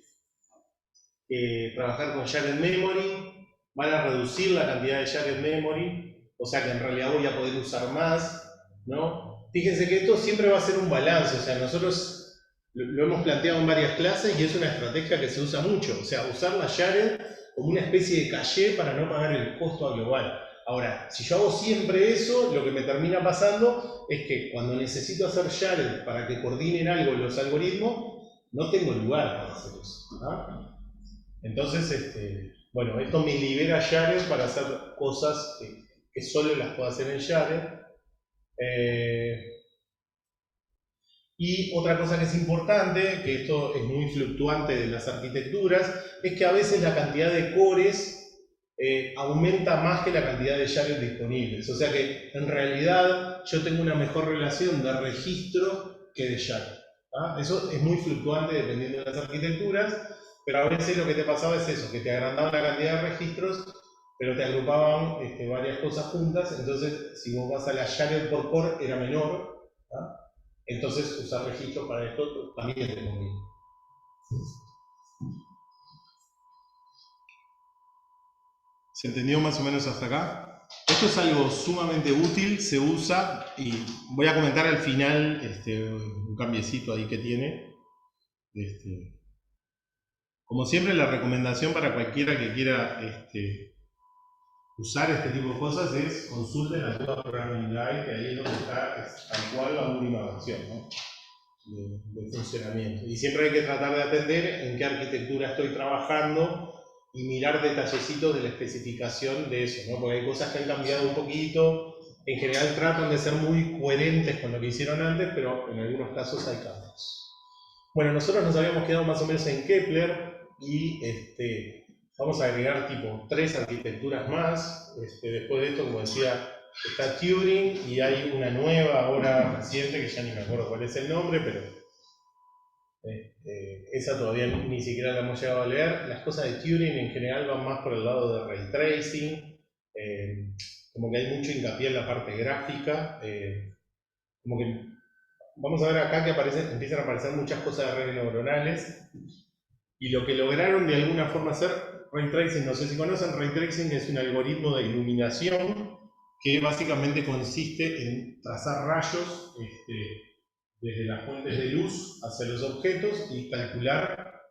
trabajar con shared memory, van a reducir la cantidad de shared memory, o sea que en realidad voy a poder usar más, ¿no? Fíjense que esto siempre va a ser un balance, o sea, nosotros lo hemos planteado en varias clases y es una estrategia que se usa mucho, o sea, usar la shared como una especie de caché para no pagar el costo a global. Ahora, si yo hago siempre eso, lo que me termina pasando es que cuando necesito hacer shared para que coordinen algo los algoritmos, no tengo lugar para hacer eso, ¿no? Entonces, bueno, esto me libera Jared para hacer cosas que solo las puedo hacer en Jared. Y otra cosa que es importante, que esto es muy fluctuante de las arquitecturas, es que a veces la cantidad de cores aumenta más que la cantidad de Jared disponibles. O sea que en realidad yo tengo una mejor relación de registro que de Jared. Eso es muy fluctuante dependiendo de las arquitecturas, pero a veces lo que te pasaba es eso, que te agrandaban la cantidad de registros, pero te agrupaban varias cosas juntas, entonces si vos vas a la Jared por core era menor, entonces usar registros para esto también te conviene. ¿Se entendió más o menos hasta acá? Esto es algo sumamente útil, se usa, y voy a comentar al final un cambiecito ahí que tiene. Como siempre, la recomendación para cualquiera que quiera usar este tipo de cosas es consulten la Total Programming Guide, que ahí es donde está tal cual la última versión, ¿no? de funcionamiento. Y siempre hay que tratar de atender en qué arquitectura estoy trabajando y mirar detallecitos de la especificación de eso, ¿no? Porque hay cosas que han cambiado un poquito. En general tratan de ser muy coherentes con lo que hicieron antes, pero en algunos casos hay cambios. Bueno, nosotros nos habíamos quedado más o menos en Kepler y vamos a agregar tipo 3 arquitecturas más. Después de esto, como decía, está Turing y hay una nueva ahora reciente que ya ni me acuerdo cuál es el nombre, pero esa todavía ni siquiera la hemos llegado a leer. Las cosas de Turing en general van más por el lado de ray tracing, como que hay mucho hincapié en la parte gráfica, como que vamos a ver acá que empiezan a aparecer muchas cosas de redes neuronales y lo que lograron de alguna forma hacer ray tracing, no sé si conocen, ray tracing es un algoritmo de iluminación que básicamente consiste en trazar rayos desde las fuentes de luz hacia los objetos y calcular,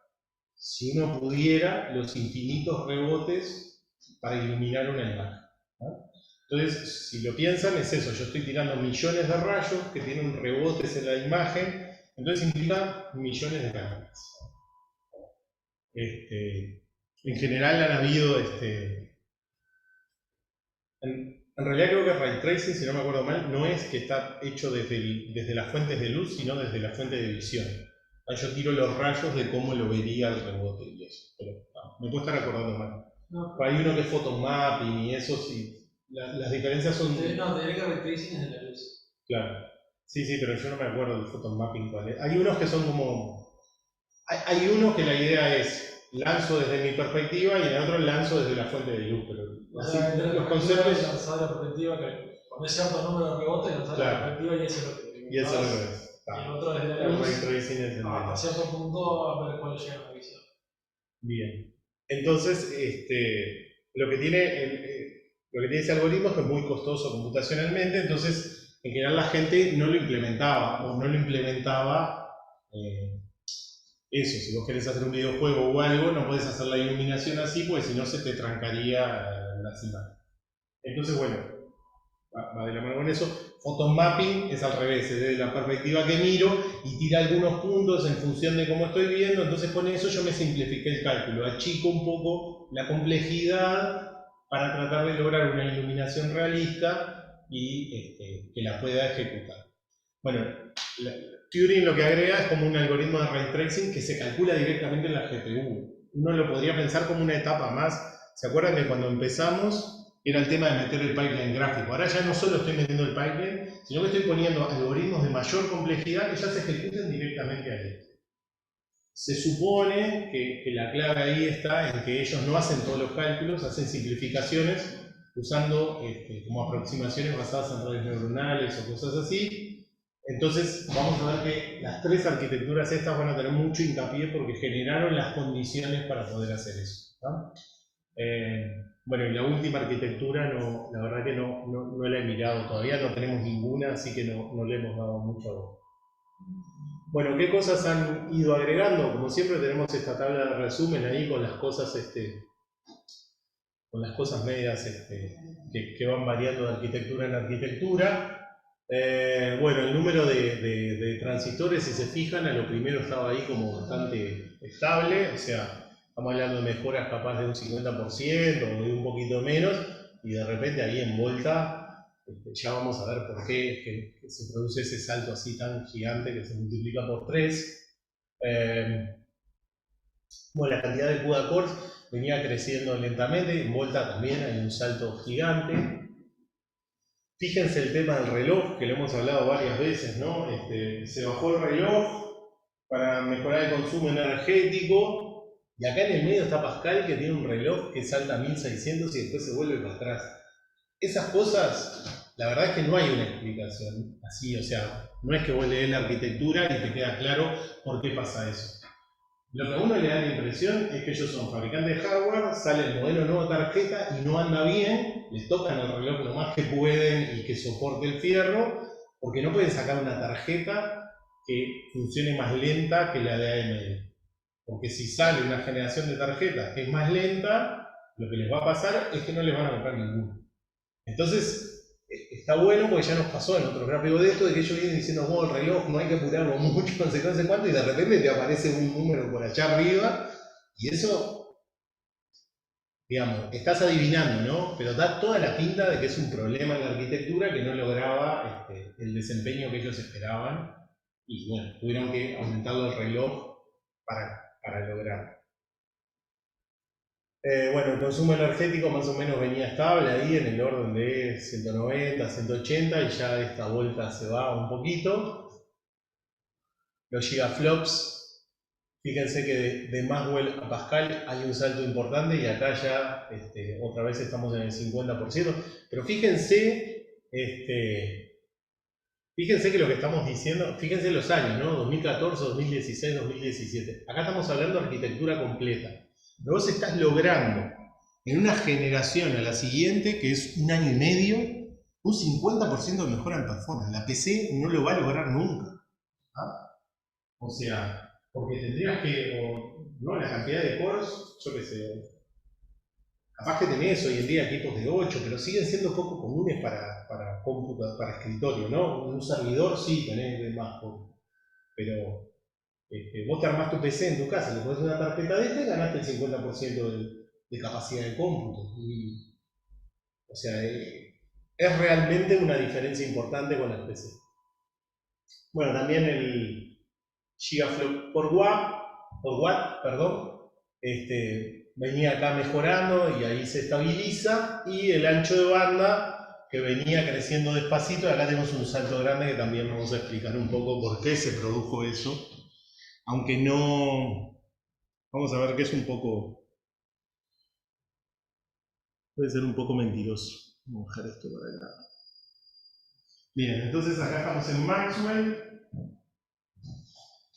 si uno pudiera, los infinitos rebotes para iluminar una imagen, ¿no? Entonces, si lo piensan, es eso, yo estoy tirando millones de rayos que tienen rebotes en la imagen, entonces implica millones de cámaras. En general han habido, en realidad creo que Ray Tracing, si no me acuerdo mal, no es que está hecho desde las fuentes de luz, sino desde la fuente de visión. Yo tiro los rayos de cómo lo vería el rebote y eso, pero no, me puedo estar acordando mal. No, Hay uno que es photomapping y eso sí, las diferencias son... no, te diré que Ray Tracing es de la luz. Claro. Sí, sí, pero yo no me acuerdo del photomapping cuál es. Hay unos que son como... Hay unos que la idea es lanzo desde mi perspectiva y en el otro lanzo desde la fuente de luz, pero así, los conceptos... lanzar la perspectiva que con cierto número de rebotes lanzar la perspectiva y eso es lo que... Y eso es lo que es. Y el otro es de la El luz. ray tracing es el Hasta cierto punto a ver cuál llega a la visión. Bien. Entonces, lo que tiene ese algoritmo es que es muy costoso computacionalmente, entonces en general la gente no lo implementaba o no lo implementaba eso. Si vos querés hacer un videojuego o algo, no podés hacer la iluminación así, porque si no se te trancaría las imágenes. Entonces, bueno, va de la mano con eso. Photomapping es al revés, es desde la perspectiva que miro y tira algunos puntos en función de cómo estoy viendo, entonces con eso yo me simplifiqué el cálculo, achico un poco la complejidad para tratar de lograr una iluminación realista y que la pueda ejecutar. Bueno, Turing lo que agrega es como un algoritmo de ray tracing que se calcula directamente en la GPU. Uno lo podría pensar como una etapa más. ¿Se acuerdan que cuando empezamos era el tema de meter el pipeline gráfico? Ahora ya no solo estoy metiendo el pipeline, sino que estoy poniendo algoritmos de mayor complejidad que ya se ejecuten directamente ahí. Se supone que la clave ahí está en que ellos no hacen todos los cálculos, hacen simplificaciones usando como aproximaciones basadas en redes neuronales o cosas así. Entonces vamos a ver que las tres arquitecturas estas van a tener mucho hincapié porque generaron las condiciones para poder hacer eso, ¿no? Bueno, y la última arquitectura, la verdad que no la he mirado todavía, no tenemos ninguna, así que no le hemos dado mucho. Bueno, ¿qué cosas han ido agregando? Como siempre tenemos esta tabla de resumen ahí con las cosas, medias que van variando de arquitectura en arquitectura. Bueno, el número de transistores, si se fijan, a lo primero estaba ahí como bastante estable, o sea, estamos hablando de mejoras capaz de un 50% o de un poquito menos, y de repente ahí en Volta ya vamos a ver por qué es que se produce ese salto así tan gigante que se multiplica por 3. Bueno, la cantidad de CUDA cores venía creciendo lentamente, en Volta también hay un salto gigante. Fíjense el tema del reloj, que lo hemos hablado varias veces, ¿no? Se bajó el reloj para mejorar el consumo energético, y acá en el medio está Pascal, que tiene un reloj que salta a 1600 y después se vuelve para atrás. Esas cosas, la verdad es que no hay una explicación así, o sea, no es que vos lees la arquitectura y te queda claro por qué pasa eso. Lo que a uno le da la impresión es que ellos son fabricantes de hardware, sale el modelo nuevo de tarjeta y no anda bien, les tocan el reloj lo más que pueden y que soporte el fierro, porque no pueden sacar una tarjeta que funcione más lenta que la de AMD. Porque si sale una generación de tarjetas que es más lenta, lo que les va a pasar es que no les van a comprar ninguna. Entonces, está bueno porque ya nos pasó en otro gráfico de esto, de que ellos vienen diciendo, el reloj no hay que apurarlo mucho, no sé cuánto, y de repente te aparece un número por allá arriba, y eso, digamos, estás adivinando, ¿no? Pero da toda la pinta de que es un problema en la arquitectura que no lograba el desempeño que ellos esperaban, y bueno, tuvieron que aumentarlo el reloj para lograrlo. Bueno, el consumo energético más o menos venía estable ahí en el orden de 190, 180 y ya esta vuelta se va un poquito. Los gigaflops, fíjense que de Maxwell a Pascal hay un salto importante y acá ya otra vez estamos en el 50%. Pero fíjense que lo que estamos diciendo, fíjense los años, ¿no? 2014, 2016, 2017. Acá estamos hablando de arquitectura completa. Pero vos estás logrando en una generación a la siguiente, que es un año y medio, un 50% de mejora en performance. La PC no lo va a lograr nunca. ¿Ah? O sea, porque tendrías ¿no? La cantidad de cores, yo qué sé, capaz que tenés hoy en día equipos de 8, pero siguen siendo poco comunes para cómputo, para escritorio, ¿no? Un servidor sí tenés de más, pero vos te armás tu PC en tu casa, le pones una tarjeta de y ganaste el 50% de capacidad de cómputo. O sea, es realmente una diferencia importante con el PC. Bueno, también el gigaflop por watt, perdón, venía acá mejorando y ahí se estabiliza, y el ancho de banda que venía creciendo despacito, y acá tenemos un salto grande que también vamos a explicar un poco por qué se produjo eso, aunque no, vamos a ver que es un poco, puede ser un poco mentiroso. Vamos a dejar esto por acá. Bien, entonces acá estamos en Maxwell,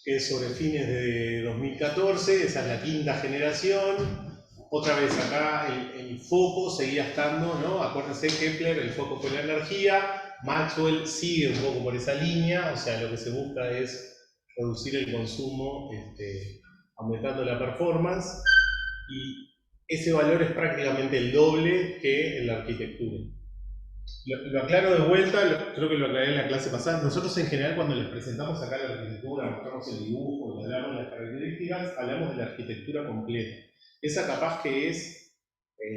que es sobre fines de 2014, esa es la quinta generación. Otra vez acá el foco seguía estando, ¿no? Acuérdense, Kepler, el foco fue la energía, Maxwell sigue un poco por esa línea, o sea, lo que se busca es reducir el consumo, aumentando la performance, y ese valor es prácticamente el doble que en la arquitectura. Lo aclaro de vuelta, creo que lo aclaré en la clase pasada. Nosotros en general cuando les presentamos acá la arquitectura, mostramos el dibujo y hablamos de las características, hablamos de la arquitectura completa. Esa capaz que es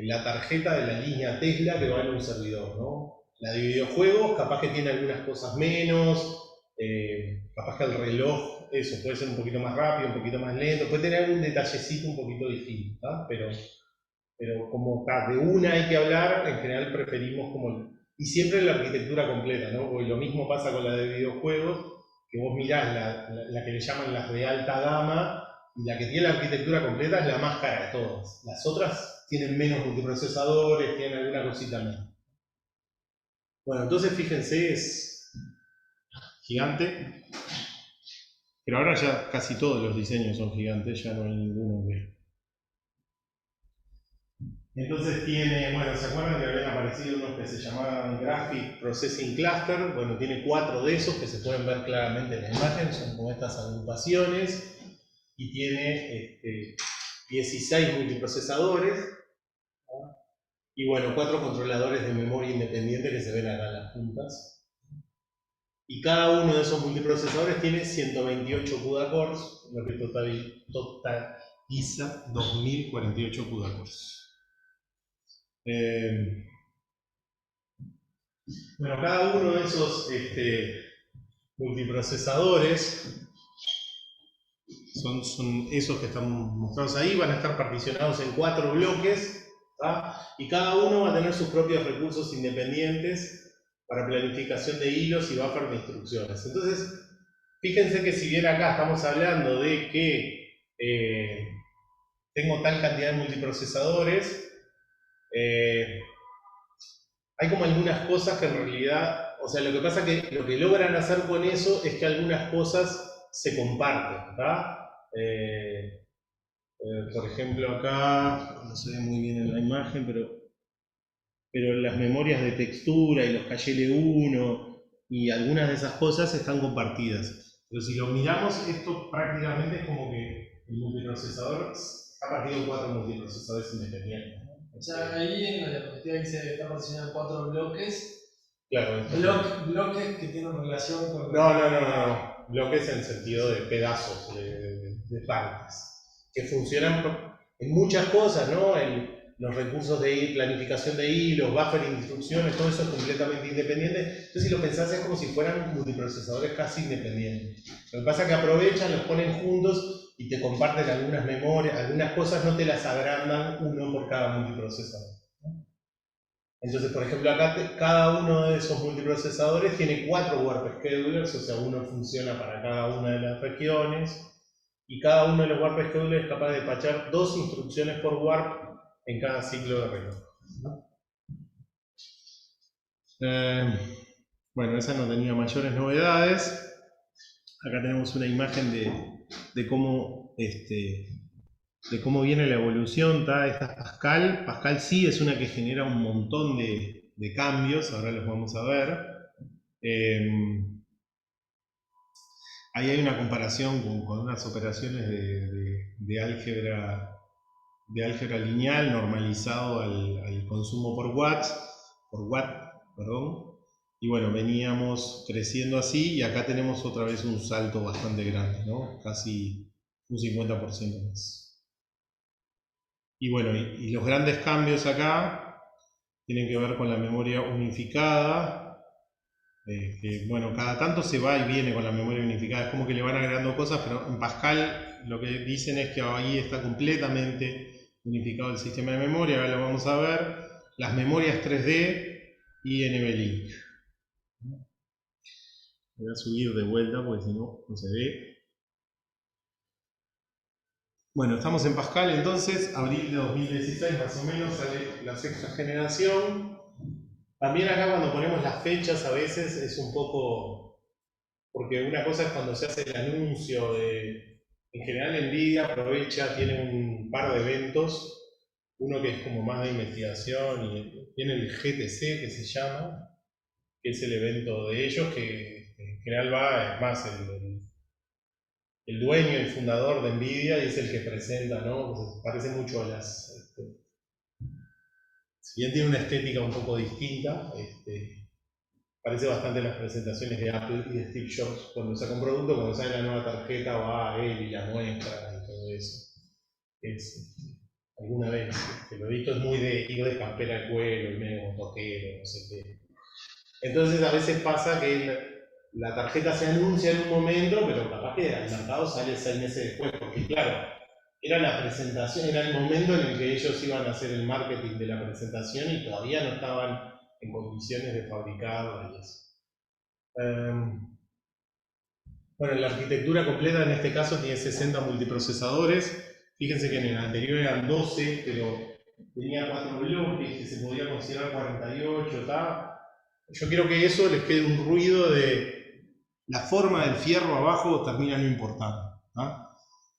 la tarjeta de la línea Tesla que va en un servidor, ¿no? La de videojuegos capaz que tiene algunas cosas menos, capaz que el reloj, eso, puede ser un poquito más rápido, un poquito más lento, puede tener algún detallecito un poquito distinto, ¿tá? Pero como de una hay que hablar, en general preferimos como... Y siempre la arquitectura completa, ¿no? Porque lo mismo pasa con la de videojuegos, que vos mirás la que le llaman las de alta gama, y la que tiene la arquitectura completa es la más cara de todas. Las otras tienen menos multiprocesadores, tienen alguna cosita menos. Bueno, entonces fíjense, es gigante, pero ahora ya casi todos los diseños son gigantes, ya no hay ninguno que... Entonces tiene, bueno, ¿se acuerdan que habían aparecido unos que se llamaban Graphic Processing Cluster? Bueno, tiene 4 de esos que se pueden ver claramente en la imagen, son como estas agrupaciones, y tiene 16 multiprocesadores, y bueno, 4 controladores de memoria independiente que se ven acá en las puntas. Y cada uno de esos multiprocesadores tiene 128 CUDA cores, lo que totaliza 2048 CUDA cores. Bueno, cada uno de esos multiprocesadores son esos que están mostrados ahí, van a estar particionados en 4 bloques, ¿tá? Y cada uno va a tener sus propios recursos independientes para planificación de hilos y buffer de instrucciones. Entonces, fíjense que si bien acá estamos hablando de que tengo tal cantidad de multiprocesadores, hay como algunas cosas que en realidad, o sea, lo que pasa que lo que logran hacer con eso es que algunas cosas se comparten, ¿tá? Por ejemplo acá, no se ve muy bien en la imagen, pero las memorias de textura y los KL1 y algunas de esas cosas están compartidas. Pero si lo miramos, esto prácticamente es como que el multiprocesador está partido en 4 multiprocesadores independientes. O sea, ahí en la diapositiva dice que está particionado en 4 bloques. Claro, bloques que tienen relación con... No. Bloques en sentido de pedazos, de partes, que funcionan en muchas cosas, ¿no? Los recursos de planificación de hilos, buffer de instrucciones, todo eso es completamente independiente. Entonces, si lo pensás, es como si fueran multiprocesadores casi independientes. Lo que pasa es que aprovechan, los ponen juntos y te comparten algunas memorias, algunas cosas no te las agrandan uno por cada multiprocesador. Entonces, por ejemplo, acá cada uno de esos multiprocesadores tiene 4 warp schedulers, o sea, uno funciona para cada una de las regiones, y cada uno de los warp schedulers es capaz de despachar 2 instrucciones por warp en cada ciclo de reloj. Bueno, esa no tenía mayores novedades. Acá tenemos una imagen de cómo viene la evolución. Esta es Pascal. Pascal sí es una que genera un montón de cambios, ahora los vamos a ver. Ahí hay una comparación con unas operaciones de álgebra lineal normalizado al consumo por watt, perdón. Y bueno, veníamos creciendo así y acá tenemos otra vez un salto bastante grande, ¿no? Casi un 50% más. Y bueno, y los grandes cambios acá tienen que ver con la memoria unificada, que bueno, cada tanto se va y viene con la memoria unificada, es como que le van agregando cosas, pero en Pascal lo que dicen es que ahí está completamente unificado el sistema de memoria. Ahora lo vamos a ver, las memorias 3D y NVLink. Voy a subir de vuelta porque si no, no se ve. Bueno, estamos en Pascal entonces, abril de 2016 más o menos sale la 6ª generación. También acá cuando ponemos las fechas a veces es un poco, porque una cosa es cuando se hace el anuncio de, en general Nvidia aprovecha, tiene un par de eventos, uno que es como más de investigación y tiene el GTC que se llama, que es el evento de ellos que en general va, es más, el dueño, el fundador de Nvidia y es el que presenta, ¿no? Pues parece mucho a las... si bien tiene una estética un poco distinta, parece bastante las presentaciones de Apple y de Steve Jobs cuando saca un producto, cuando sale la nueva tarjeta va a él y la muestra y todo eso. Alguna vez lo he visto, es muy de ir de campera al cuero y medio toquero, no sé qué. Entonces a veces pasa que la tarjeta se anuncia en un momento, pero capaz que al mercado sale 6 meses después, porque claro, era la presentación, era el momento en el que ellos iban a hacer el marketing de la presentación y todavía no estaban en condiciones de fabricarla y eso. Bueno, la arquitectura completa en este caso tiene 60 multiprocesadores. Fíjense que en el anterior eran 12, pero tenía 4 bloques que se podía considerar 48, ¿tá? Yo quiero que eso les quede un ruido de la forma del fierro abajo termina no importando. ¿Ah?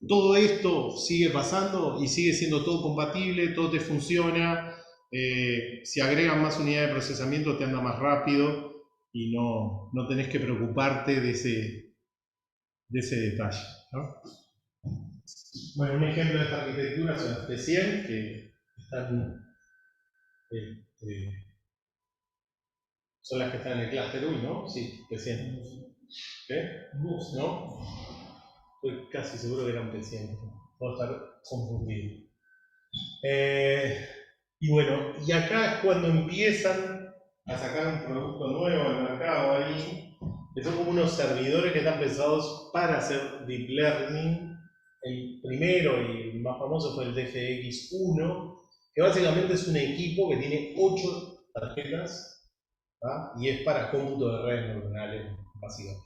Todo esto sigue pasando y sigue siendo todo compatible, todo te funciona. Si agregan más unidades de procesamiento te anda más rápido y no tenés que preocuparte de ese detalle, ¿no? Bueno, un ejemplo de esta arquitectura son las T100 que están son las que están en el clúster UI, ¿no? Sí, T100. ¿Qué? ¿No? Estoy casi seguro que eran T100. Puedo estar confundido. Y bueno, y acá es cuando empiezan a sacar un producto nuevo al mercado ahí, que son como unos servidores que están pensados para hacer deep learning. El primero y el más famoso fue el DGX1, que básicamente es un equipo que tiene 8 tarjetas, ¿ah? Y es para cómputo de redes neuronales, básicamente.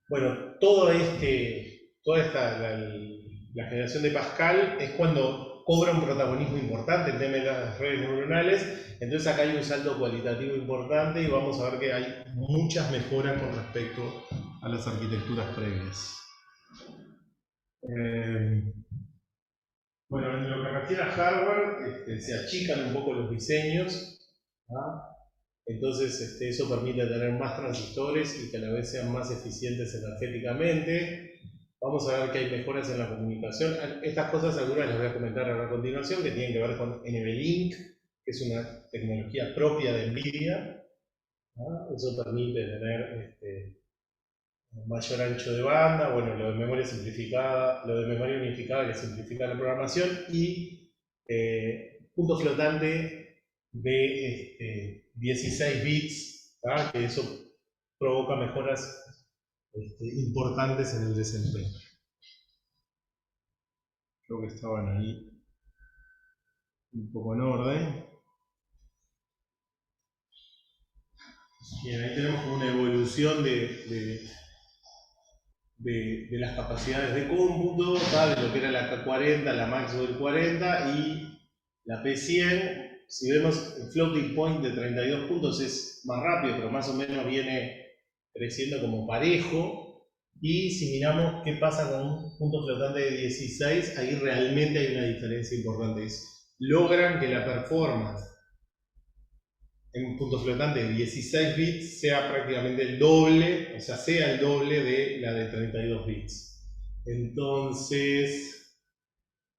Bueno, toda la generación de Pascal es cuando cobra un protagonismo importante el tema de las redes neuronales. Entonces acá hay un salto cualitativo importante y vamos a ver que hay muchas mejoras con respecto a las arquitecturas previas. Bueno, en lo que refiere a hardware, se achican un poco los diseños, ¿ah? Entonces eso permite tener más transistores y que a la vez sean más eficientes energéticamente. Vamos a ver que hay mejoras en la comunicación. Estas cosas algunas las voy a comentar ahora a continuación, que tienen que ver con NVLink, que es una tecnología propia de Nvidia. ¿Ah? Eso permite tener mayor ancho de banda, bueno, lo de memoria simplificada, lo de memoria unificada que simplifica la programación y punto flotante de 16 bits, ¿tá? Que eso provoca mejoras importantes en el desempeño. Creo que estaban ahí un poco en orden. Bien, ahí tenemos como una evolución de las capacidades de cómputo, de lo que era la K40, la Maxwell 40 y la P100. Si vemos el floating point de 32 puntos es más rápido, pero más o menos viene creciendo como parejo. Y si miramos qué pasa con un punto flotante de 16, ahí realmente hay una diferencia importante. Logran que la performance en un punto flotante de 16 bits sea prácticamente el doble, o sea, sea el doble de la de 32 bits. Entonces,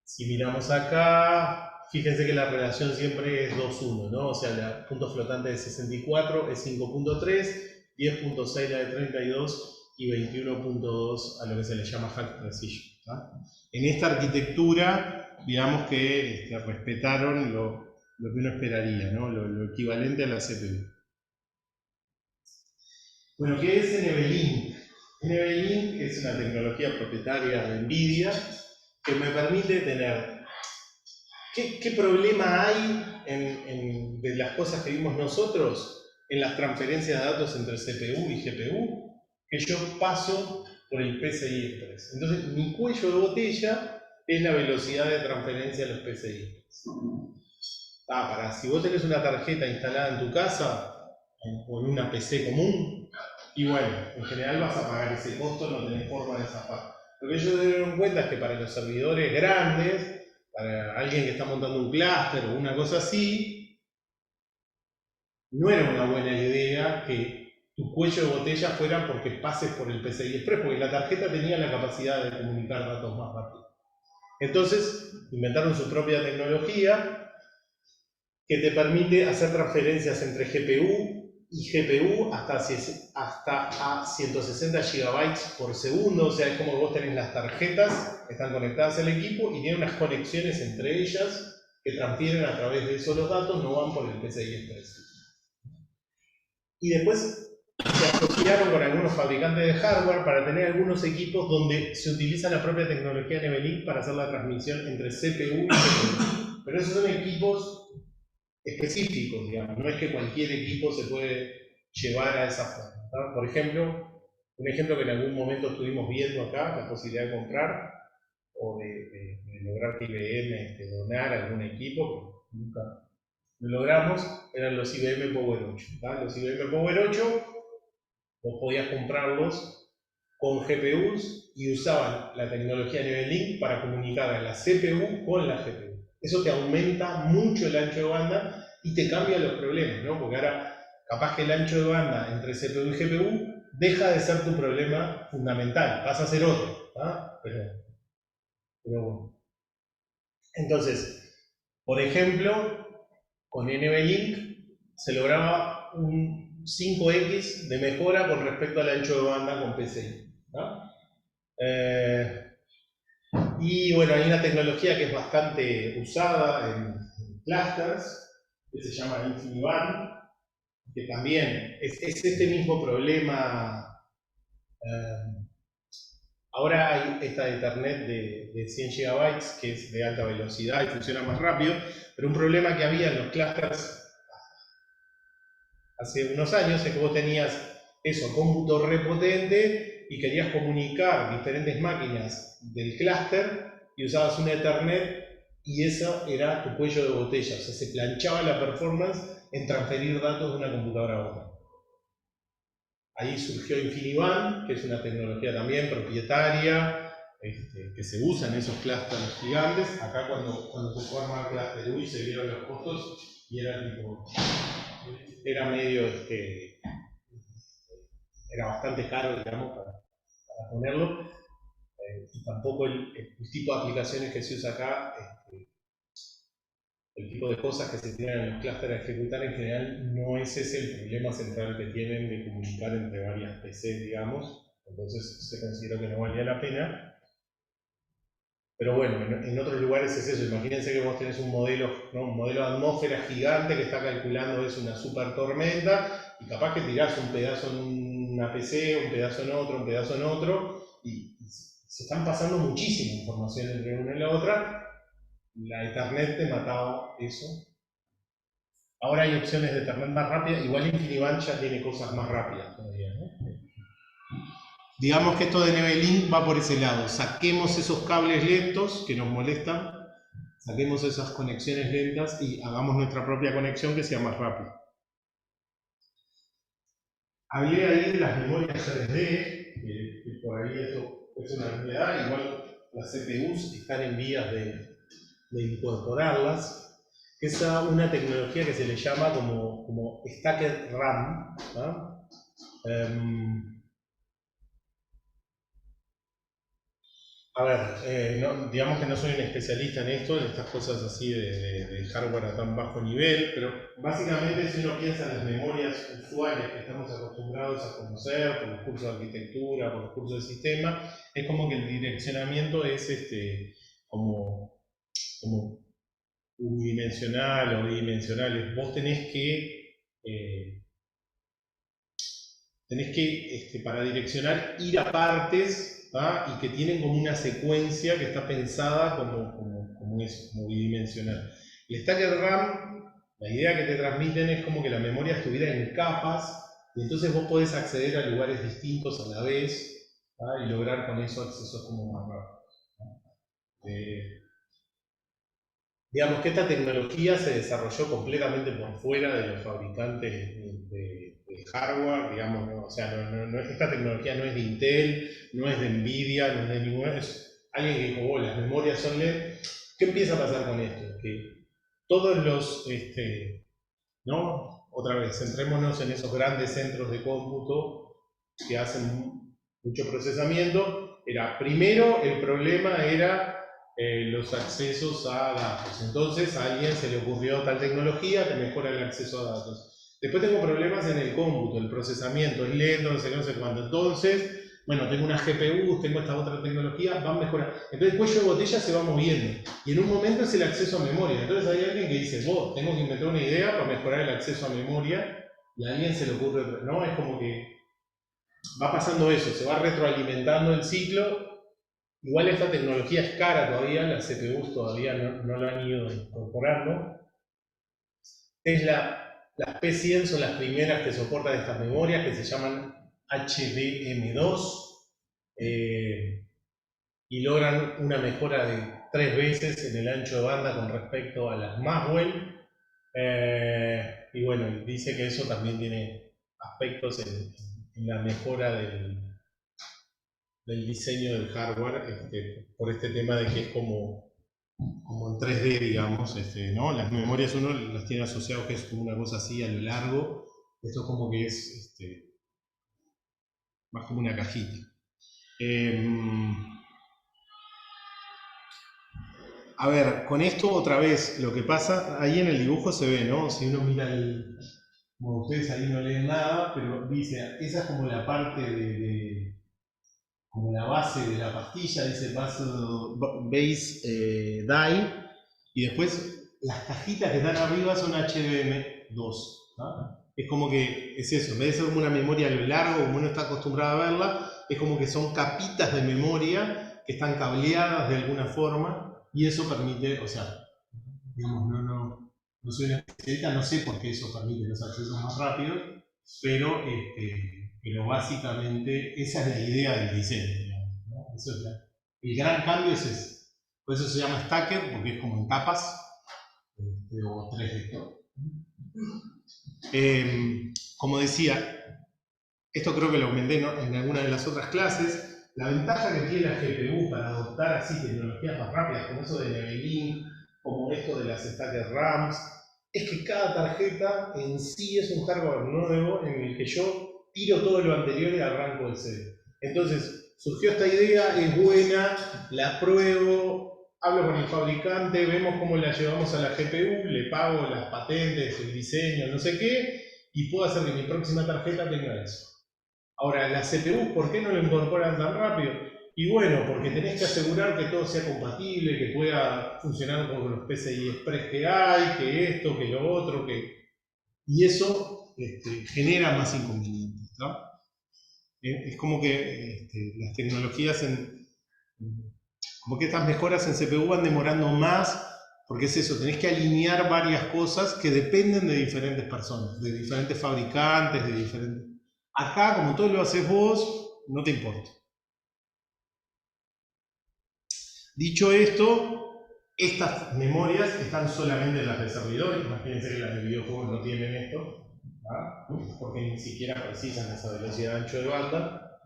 si miramos acá, fíjense que la relación siempre es 2:1, ¿no? O sea, el punto flotante de 64 es 5.3, 10.6 la de 32 y 21.2 a lo que se le llama half precision. En esta arquitectura, digamos que respetaron lo que uno esperaría, ¿no? Lo equivalente a la CPU. Bueno, ¿qué es NVLink? NVLink es una tecnología propietaria de NVIDIA que me permite tener... ¿Qué problema hay de las cosas que vimos nosotros en las transferencias de datos entre CPU y GPU? Que yo paso por el PCI Express. Entonces, mi cuello de botella es la velocidad de transferencia de los PCI Express. Si vos tenés una tarjeta instalada en tu casa o en una PC común, y bueno, en general vas a pagar ese costo, no tenés forma de zafar. Lo que ellos deben tener en cuenta es que para los servidores grandes, para alguien que está montando un clúster o una cosa así, no era una buena idea que tu cuello de botella fuera porque pases por el PCI Express, porque la tarjeta tenía la capacidad de comunicar datos más rápido. Entonces, inventaron su propia tecnología que te permite hacer transferencias entre GPU y GPU hasta a 160 GB por segundo. O sea, es como que vos tenés las tarjetas que están conectadas al equipo y tienen unas conexiones entre ellas que transfieren a través de eso los datos, no van por el PCI Express. Y después se asociaron con algunos fabricantes de hardware para tener algunos equipos donde se utiliza la propia tecnología NVLink para hacer la transmisión entre CPU y GPU. Pero esos son equipos específicos, digamos, no es que cualquier equipo se puede llevar a esa forma, ¿no? Por ejemplo, un ejemplo que en algún momento estuvimos viendo acá, la posibilidad de comprar o de lograr que IBM donara algún equipo, que nunca lo logramos, eran los IBM Power 8. ¿tá? Los IBM Power 8, vos podías comprarlos con GPUs y usaban la tecnología NVLink para comunicar a la CPU con la GPU. Eso te aumenta mucho el ancho de banda y te cambia los problemas, ¿no? Porque ahora, capaz que el ancho de banda entre CPU y GPU deja de ser tu problema fundamental, pasa a ser otro, ¿tá? Pero bueno. Entonces, por ejemplo, con NVLink se lograba un 5x de mejora con respecto al ancho de banda con PCI, ¿no? Y bueno, hay una tecnología que es bastante usada en clusters, que se llama InfiniBand, que también es este mismo problema. Ahora hay esta Ethernet de 100 GB que es de alta velocidad y funciona más rápido, pero un problema que había en los clusters hace unos años es que vos tenías eso, cómputo repotente y querías comunicar diferentes máquinas del clúster y usabas una Ethernet y eso era tu cuello de botella, o sea, se planchaba la performance en transferir datos de una computadora a otra. Ahí surgió InfiniBand, que es una tecnología también propietaria, que se usa en esos clústeres gigantes. Acá cuando se forma el clúster UI se vieron los costos y era tipo, era medio, era bastante caro, digamos, para ponerlo. Y tampoco el tipo de aplicaciones que se usa acá, el tipo de cosas que se tienen en los clústeres a ejecutar en general, no es ese el problema central que tienen de comunicar entre varias PCs, digamos. Entonces se consideró que no valía la pena. Pero bueno, en otros lugares es eso. Imagínense que vos tenés un modelo, ¿no? Un modelo de atmósfera gigante que está calculando es una super tormenta y capaz que tirás un pedazo en una PC, un pedazo en otro, y se están pasando muchísima información entre una y la otra. La Ethernet te mataba eso. Ahora hay opciones de Ethernet más rápida, igual InfiniBand ya tiene cosas más rápidas todavía, ¿no? Digamos que esto de NVLink va por ese lado. Saquemos esos cables lentos que nos molestan, saquemos esas conexiones lentas y hagamos nuestra propia conexión que sea más rápida. Hablé ahí de las memorias 3D, que por ahí eso es una novedad, igual las CPUs están en vías de incorporarlas, que es una tecnología que se le llama como Stacked RAM, ¿no? A ver, digamos que no soy un especialista en esto, en estas cosas así de hardware a tan bajo nivel, pero básicamente si uno piensa en las memorias usuales que estamos acostumbrados a conocer por los cursos de arquitectura, por los cursos de sistema, es como que el direccionamiento es como unidimensional o bidimensional. Vos tenés que para direccionar ir a partes, ¿tá? Y que tienen como una secuencia que está pensada como eso, como bidimensional. El Stacked RAM, la idea que te transmiten es como que la memoria estuviera en capas y entonces vos podés acceder a lugares distintos a la vez, ¿tá? Y lograr con eso accesos como más rápidos, ¿no? Digamos que esta tecnología se desarrolló completamente por fuera de los fabricantes de hardware, digamos, ¿no? O sea, esta tecnología no es de Intel, no es de Nvidia, no es de ninguna, es alguien que dijo, oh, las memorias son LED. ¿Qué empieza a pasar con esto? Que todos los, ¿no? Otra vez, centrémonos en esos grandes centros de cómputo que hacen mucho procesamiento. Primero, el problema era los accesos a datos. Entonces a alguien se le ocurrió tal tecnología que mejora el acceso a datos. Después tengo problemas en el cómputo, el procesamiento es lento, no sé cuánto. Entonces, bueno, tengo una GPU, tengo esta otra tecnología, van mejorando. Entonces el cuello de botella se va moviendo. Y en un momento es el acceso a memoria. Entonces hay alguien que dice, vos, tengo que inventar una idea para mejorar el acceso a memoria. Y a alguien se le ocurre, ¿no? Es como que va pasando eso, se va retroalimentando el ciclo. Igual esta tecnología es cara todavía, las CPUs todavía no lo han ido incorporando. Las P100 son las primeras que soportan estas memorias, que se llaman HBM2, y logran una mejora de 3 veces en el ancho de banda con respecto a las Maxwell. Y bueno, dice que eso también tiene aspectos en la mejora del diseño del hardware, por este tema de que es como en 3D, digamos, ¿no? Las memorias uno las tiene asociadas que es como una cosa así a lo largo, esto es como que es más como una cajita. A ver, con esto otra vez, lo que pasa, ahí en el dibujo se ve, ¿no? Si uno mira como ustedes ahí no leen nada, pero dice, esa es como la parte como la base de la pastilla, dice base die, y después las cajitas que están arriba son HBM2. ¿No? Es como que es eso, en vez de ser como una memoria a lo largo, como uno está acostumbrado a verla, es como que son capitas de memoria que están cableadas de alguna forma, y eso permite, o sea, digamos, no soy una especialista, no sé por qué eso permite los accesos más rápidos, pero básicamente esa es la idea del diseño, digamos, ¿no? Eso es el gran cambio es ese. Por eso se llama Stacker, porque es como en capas, o 3D. Como decía, esto creo que lo comenté, ¿no?, en alguna de las otras clases. La ventaja que tiene la GPU para adoptar así tecnologías más rápidas, como eso de NVLink, como esto de las Stacked RAMs, es que cada tarjeta en sí es un hardware nuevo en el que yo tiro todo lo anterior y arranco de cero. Entonces, surgió esta idea, es buena, la pruebo, hablo con el fabricante, vemos cómo la llevamos a la GPU, le pago las patentes, el diseño, no sé qué, y puedo hacer que mi próxima tarjeta tenga eso. Ahora, las CPU, ¿por qué no lo incorporan tan rápido? Y bueno, porque tenés que asegurar que todo sea compatible, que pueda funcionar con los PCI Express que hay, que esto, que lo otro, y eso genera más inconvenientes, ¿no? es como que las tecnologías como que estas mejoras en CPU van demorando más, porque es eso, tenés que alinear varias cosas que dependen de diferentes personas, de diferentes fabricantes, de diferentes... Acá, como todo lo haces vos, no te importa. Dicho esto, estas memorias están solamente en las de servidores, imagínense que las de videojuegos no tienen esto, ¿ah? Porque ni siquiera precisan esa velocidad de ancho de banda.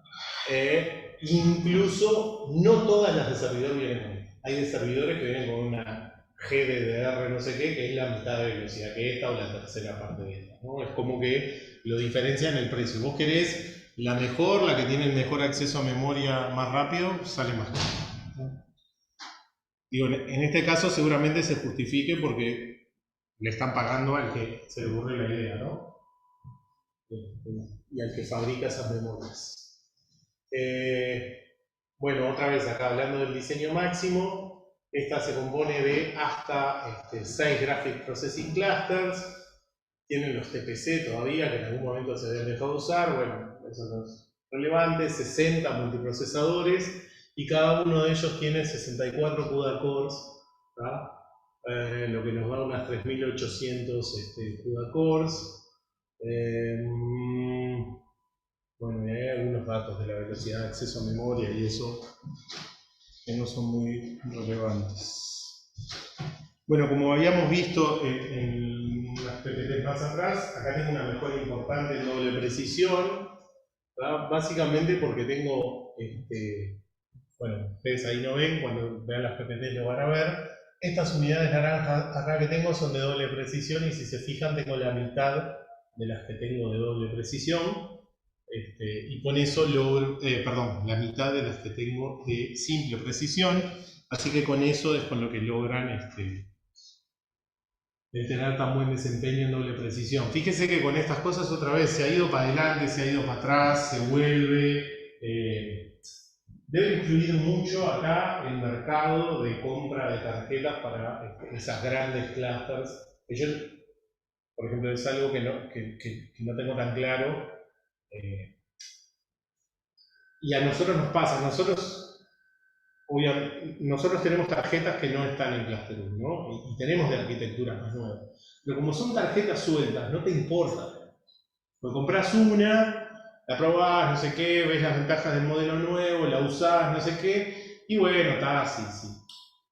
Incluso no todas las de servidor vienen con esto. Hay de servidores que vienen con una GDDR no sé qué, que es la mitad de velocidad que esta o la tercera parte de esta, ¿no? Es como que lo diferencian el precio. Vos querés la mejor, la que tiene el mejor acceso a memoria más rápido, sale más caro. Digo, en este caso seguramente se justifique porque le están pagando al que se le ocurre la idea, ¿no? Y al que fabrica esas memorias. Bueno, otra vez acá hablando del diseño máximo, esta se compone de hasta 6 Graphic Processing Clusters, tienen los TPC todavía, que en algún momento se habían dejado de usar, bueno, eso no es relevante, 60 multiprocesadores, y cada uno de ellos tiene 64 CUDA cores, lo que nos da unas 3800 CUDA cores. Bueno, y hay algunos datos de la velocidad de acceso a memoria y eso que no son muy relevantes. Bueno, como habíamos visto en las PPT más atrás, acá tengo una mejora importante en doble precisión, ¿verdad? Básicamente porque tengo, bueno, ustedes ahí no ven, cuando vean las PPT lo van a ver, estas unidades naranjas acá que tengo son de doble precisión y si se fijan tengo la mitad de las que tengo de doble precisión. Y con eso logro, perdón, la mitad de las que tengo de simple precisión, así que con eso es con lo que logran de tener tan buen desempeño en doble precisión. Fíjese que con estas cosas otra vez se ha ido para adelante, se ha ido para atrás, se vuelve. Debe influir mucho acá el mercado de compra de tarjetas para esas grandes clusters. Que yo, por ejemplo, es algo que no tengo tan claro. Y a nosotros nos pasa, nosotros tenemos tarjetas que no están en Cluster 1, ¿no? Y tenemos de arquitecturas más nuevas. Pero como son tarjetas sueltas, no te importa. Porque compras una, la probás, no sé qué, ves las ventajas del modelo nuevo, la usás, no sé qué, y bueno, está así, sí.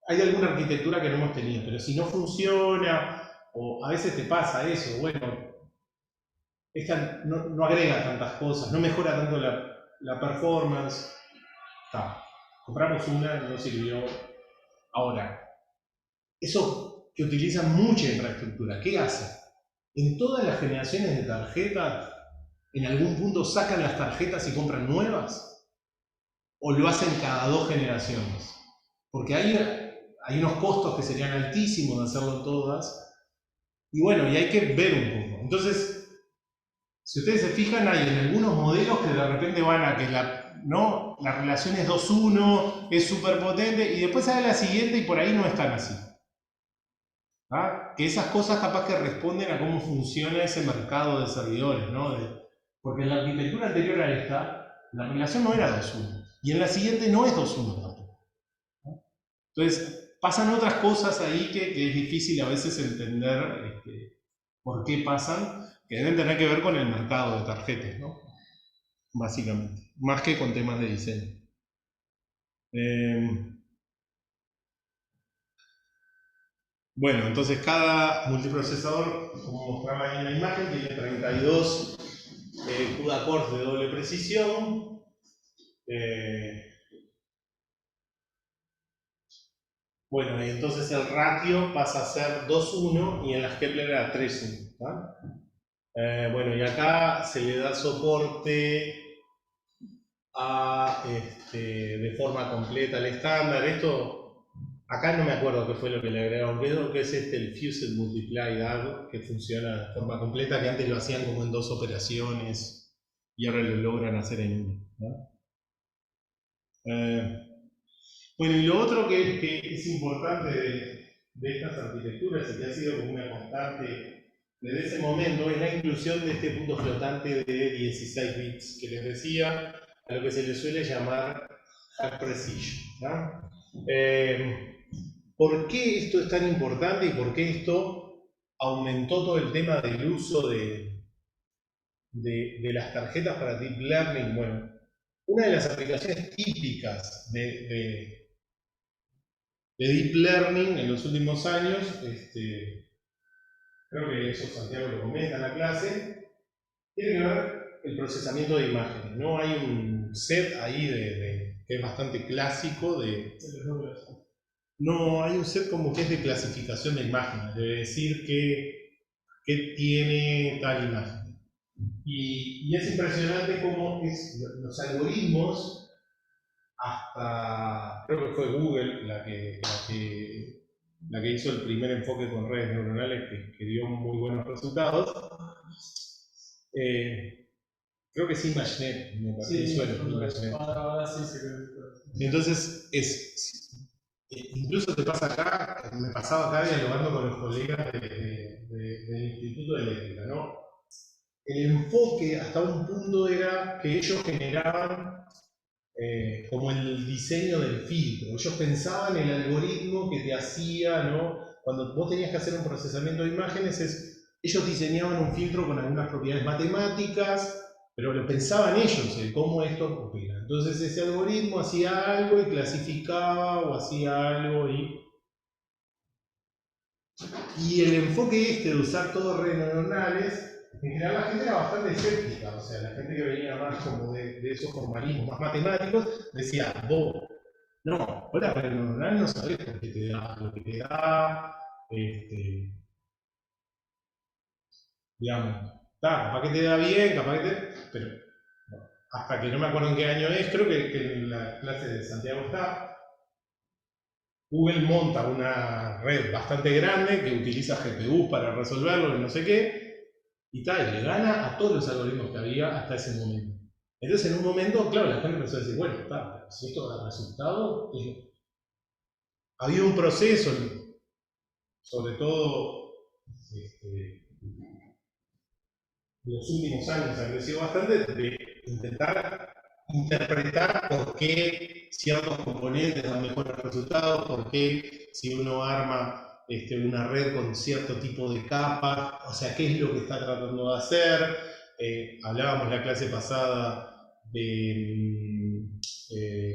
Hay alguna arquitectura que no hemos tenido, pero si no funciona, o a veces te pasa eso, bueno, esta no agrega tantas cosas, no mejora tanto la performance. Está. Compramos una, no sirvió. Ahora, eso que utilizan mucha infraestructura, ¿qué hace? En todas las generaciones de tarjetas, en algún punto sacan las tarjetas y compran nuevas, o lo hacen cada 2 generaciones. Porque hay unos costos que serían altísimos de hacerlo todas, y bueno, y hay que ver un poco. Entonces, si ustedes se fijan, hay en algunos modelos que de repente van a que la relación es 2:1, es súper potente, y después sale la siguiente y por ahí no están así. ¿Ah? Que esas cosas capaz que responden a cómo funciona ese mercado de servidores, ¿no? Porque en la arquitectura anterior a esta, la relación no era 2:1, y en la siguiente no es 2:1 tampoco, ¿no? Entonces, pasan otras cosas ahí que es difícil a veces entender por qué pasan, que deben tener que ver con el mercado de tarjetas, ¿no? Básicamente, más que con temas de diseño. Bueno, entonces cada multiprocesador, como mostraba ahí en la imagen, tiene 32 CUDA cores de doble precisión. Bueno, y entonces el ratio pasa a ser 2:1 y en las Kepler era 3:1. Bueno, y acá se le da soporte de forma completa al estándar. Esto, acá no me acuerdo qué fue lo que le agregaron, creo que es el Fused Multiply DAG, que funciona de forma completa, que antes lo hacían como en 2 operaciones y ahora lo logran hacer en una, ¿no? Bueno, y lo otro que es importante de estas arquitecturas y que ha sido como una constante desde ese momento es la inclusión de este punto flotante de 16 bits que les decía, a lo que se le suele llamar Hack Precision, ¿no? ¿Por qué esto es tan importante y por qué esto aumentó todo el tema del uso de las tarjetas para Deep Learning? Bueno, una de las aplicaciones típicas de Deep Learning en los últimos años, creo que eso Santiago lo comenta en la clase, tiene que ver el procesamiento de imágenes, ¿no? Hay un set ahí que es bastante clásico no, hay un set como que es de clasificación de imágenes, debe decir que tiene tal imagen. Y es impresionante cómo los algoritmos, hasta creo que fue Google la que hizo el primer enfoque con redes neuronales que dio muy buenos resultados. Creo que es ImageNet, me parece que suena ImageNet. Ahora sí se ve. Entonces, incluso te pasa acá, me pasaba acá dialogando con los colegas del Instituto de Eléctrica, ¿no? El enfoque hasta un punto era que ellos generaban como el diseño del filtro. Ellos pensaban el algoritmo que te hacía, ¿no? Cuando vos tenías que hacer un procesamiento de imágenes, ellos diseñaban un filtro con algunas propiedades matemáticas, pero lo pensaban ellos, cómo esto opera. Entonces ese algoritmo hacía algo y clasificaba o hacía algo y el enfoque de usar todas redes neuronales, en general la gente era bastante escéptica, o sea, la gente que venía más como de esos formalismos más matemáticos, decía, vos, no, vos la red neuronal no sabés por qué te da lo que te da, digamos, capaz que te da bien, capaz que te... pero no, hasta que no me acuerdo en qué año es, creo que en la clase de Santiago está, Google monta una red bastante grande que utiliza GPUs para resolverlo y no sé qué, y tal, le gana a todos los algoritmos que había hasta ese momento. Entonces, en un momento, claro, la gente empezó a decir, bueno, está, si esto da resultado, había un proceso, sobre todo en los últimos años ha crecido bastante, de intentar interpretar por qué ciertos componentes dan mejores resultados, por qué si uno arma una red con cierto tipo de capas, o sea, qué es lo que está tratando de hacer. Hablábamos la clase pasada de,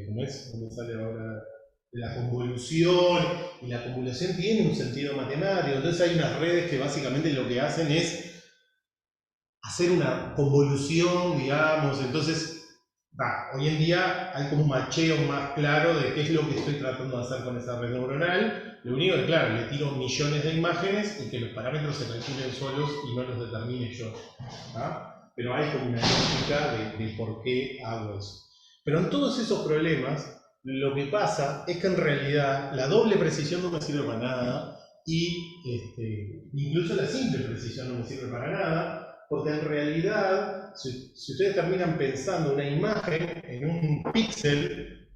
¿cómo es? ¿Cómo sale ahora? De la convolución, y la convolución tiene un sentido matemático, entonces hay unas redes que básicamente lo que hacen es hacer una convolución, digamos, entonces, hoy en día hay como un macheo más claro de qué es lo que estoy tratando de hacer con esa red neuronal. Lo único que, claro, le tiro millones de imágenes y que los parámetros se calculen solos y no los determine yo. Pero hay como una lógica de por qué hago eso. Pero en todos esos problemas, lo que pasa es que en realidad la doble precisión no me sirve para nada y incluso la simple precisión no me sirve para nada, porque en realidad, si ustedes terminan pensando una imagen en un píxel,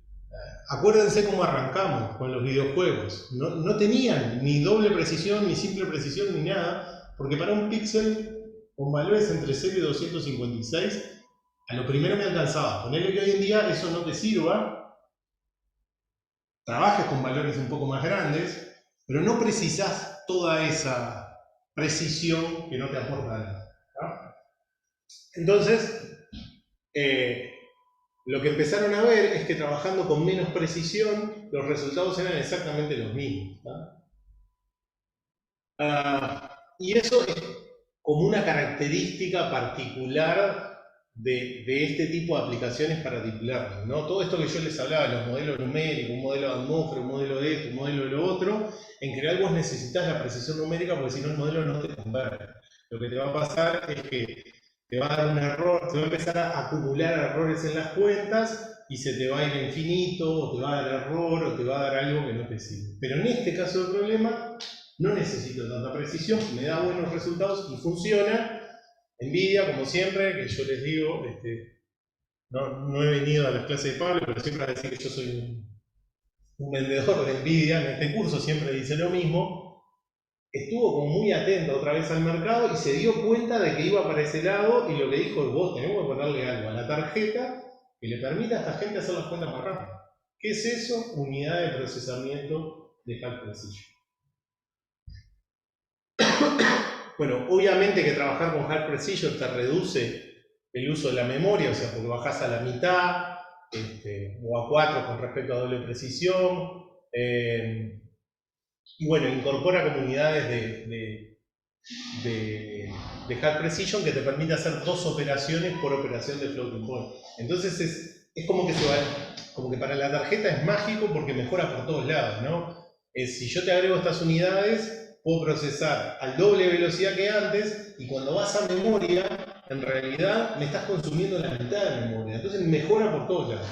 acuérdense cómo arrancamos con los videojuegos. No tenían ni doble precisión, ni simple precisión, ni nada, porque para un píxel con valores entre 0 y 256, a lo primero me alcanzaba. Ponerle que hoy en día eso no te sirva, trabajes con valores un poco más grandes, pero no precisás toda esa precisión que no te aporta nada. Entonces, lo que empezaron a ver es que trabajando con menos precisión, los resultados eran exactamente los mismos. Y eso es como una característica particular de este tipo de aplicaciones para Deep Learning, ¿no? Todo esto que yo les hablaba, los modelos numéricos, un modelo de atmósfera, un modelo de esto, un modelo de lo otro, en general vos necesitas la precisión numérica porque si no el modelo no te converge. Lo que te va a pasar es que te va a dar un error, te va a empezar a acumular errores en las cuentas y se te va a ir a infinito, o te va a dar error, o te va a dar algo que no te sirve. Pero en este caso del problema, no necesito tanta precisión, me da buenos resultados y funciona. NVIDIA, como siempre, que yo les digo, no he venido a las clases de Pablo, pero siempre a decir que yo soy un vendedor de NVIDIA. En este curso siempre dice lo mismo. estuvo como muy atento otra vez al mercado y se dio cuenta de que iba para ese lado, y lo que dijo es: vos tenemos que ponerle algo a la tarjeta que le permita a esta gente hacer las cuentas más rápido. ¿Qué es eso? Unidad de procesamiento de High Precision. Bueno, obviamente que trabajar con High Precision te reduce el uso de la memoria, o sea, porque bajás a la mitad, o a 4 con respecto a doble precisión. Y bueno, incorpora comunidades de High Precision que te permite hacer 2 operaciones por operación de floating point. Entonces es como que como que para la tarjeta es mágico porque mejora por todos lados, ¿no? Si yo te agrego estas unidades, puedo procesar al doble de velocidad que antes, y cuando vas a memoria, en realidad me estás consumiendo la mitad de memoria. Entonces mejora por todos lados.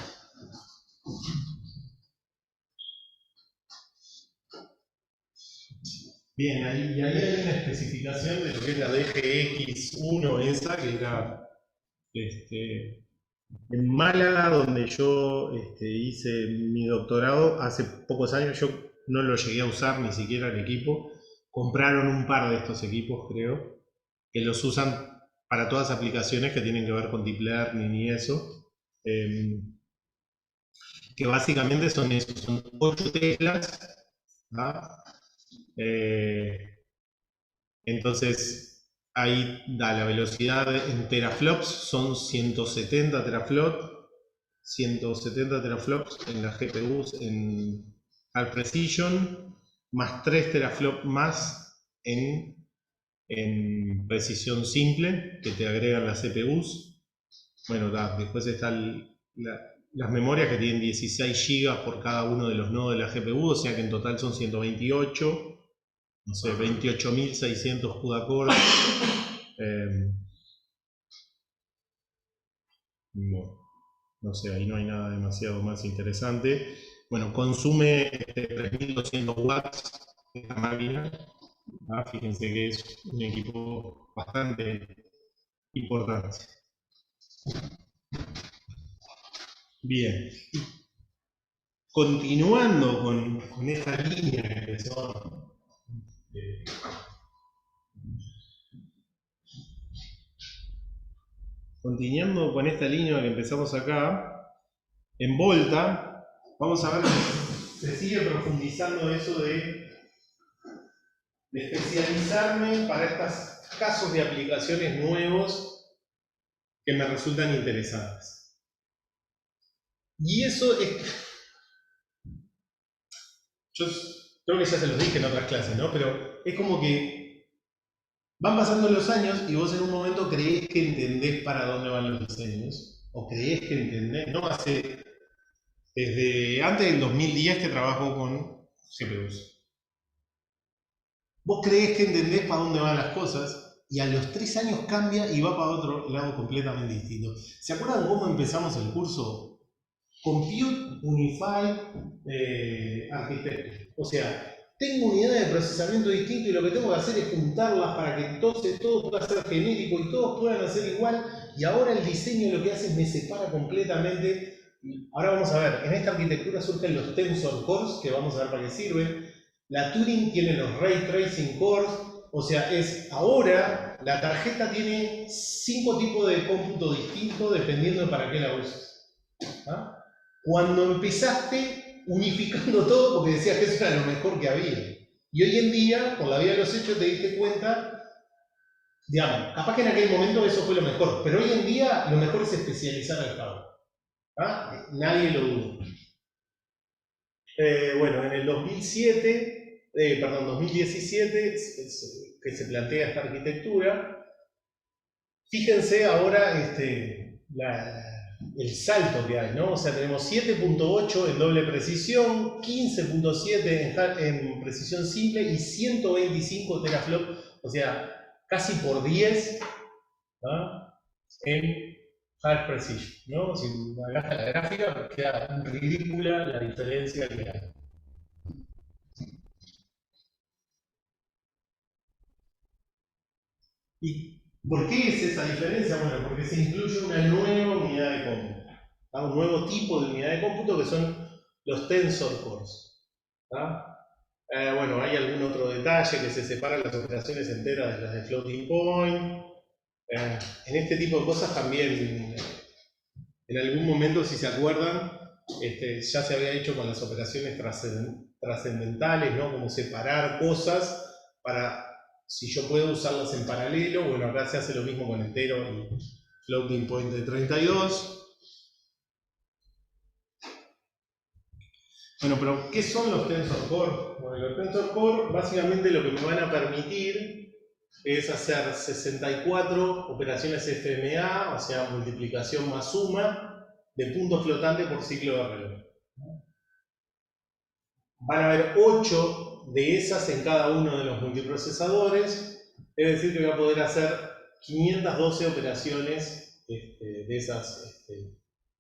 Bien, ahí hay una especificación de lo que es la DGX1 esa, que era en Málaga, donde yo hice mi doctorado hace pocos años. Yo no lo llegué a usar ni siquiera el equipo. Compraron un par de estos equipos, creo, que los usan para todas las aplicaciones que tienen que ver con Deep Learning y eso. Que básicamente son 8 teclas, ¿ah? Entonces, ahí da la velocidad en teraflops, son 170 teraflops en las GPUs en High Precision, más 3 teraflops más en precisión simple, que te agregan las CPUs. Bueno, después están las memorias, que tienen 16 GB por cada uno de los nodos de la GPU, o sea que en total son 128. No sé, 28.600 CUDA core. Bueno, no sé, ahí no hay nada demasiado más interesante. Bueno, consume 3.200 watts esta máquina. Fíjense que es un equipo bastante importante. Bien. Continuando con esta línea que empezó. Continuando con esta línea que empezamos acá, en Volta, vamos a ver que se sigue profundizando eso de especializarme para estos casos de aplicaciones nuevos que me resultan interesantes. Y eso es... Yo creo que ya se los dije en otras clases, ¿no? Pero es como que van pasando los años y vos en un momento creés que entendés para dónde van los diseños, o creés que entendés, ¿no? Desde antes del 2010 que trabajo con GPUs. Vos creés que entendés para dónde van las cosas, y a los 3 años cambia y va para otro lado completamente distinto. ¿Se acuerdan cómo empezamos el curso? Compute Unified Architecture. O sea, tengo unidades de procesamiento distinto y lo que tengo que hacer es juntarlas para que entonces todo pueda ser genérico y todos puedan hacer igual, y ahora el diseño lo que hace es me separa completamente. Ahora vamos a ver, en esta arquitectura surgen los Tensor Cores, que vamos a ver para qué sirven. La Turing tiene los Ray Tracing Cores, o sea, ahora la tarjeta tiene 5 tipos de cómputo distintos dependiendo de para qué la uses. ¿Ah? Cuando empezaste unificando todo porque decías que eso era lo mejor que había. Y hoy en día, por la vía de los hechos, te diste cuenta, digamos, capaz que en aquel momento eso fue lo mejor, pero hoy en día lo mejor es especializar al hardware. ¿Ah? Nadie lo duda. Bueno, en el 2017, que se plantea esta arquitectura, fíjense ahora el salto que hay, ¿no? O sea, tenemos 7.8 en doble precisión, 15.7 en precisión simple y 125 teraflops, o sea, casi por 10, ¿no? En High Precision, ¿no? Si agarras la gráfica, queda ridícula la diferencia que hay. ¿Y por qué es esa diferencia? Bueno, porque se incluye una nueva unidad de cómputo, ¿tá? Un nuevo tipo de unidad de cómputo que son los Tensor Cores, ¿tá? Bueno, hay algún otro detalle que se separan las operaciones enteras de las de floating point. En este tipo de cosas también, en algún momento, si se acuerdan, ya se había hecho con las operaciones trascendentales, ¿no? Como separar cosas para, si yo puedo usarlas en paralelo. Bueno, acá se hace lo mismo con entero y floating point de 32. Bueno, pero ¿qué son los tensor core? Bueno, los tensor core básicamente lo que me van a permitir es hacer 64 operaciones FMA, o sea, multiplicación más suma, de puntos flotantes por ciclo de reloj. Van a haber 8 de esas en cada uno de los multiprocesadores, es decir, que voy a poder hacer 512 operaciones de esas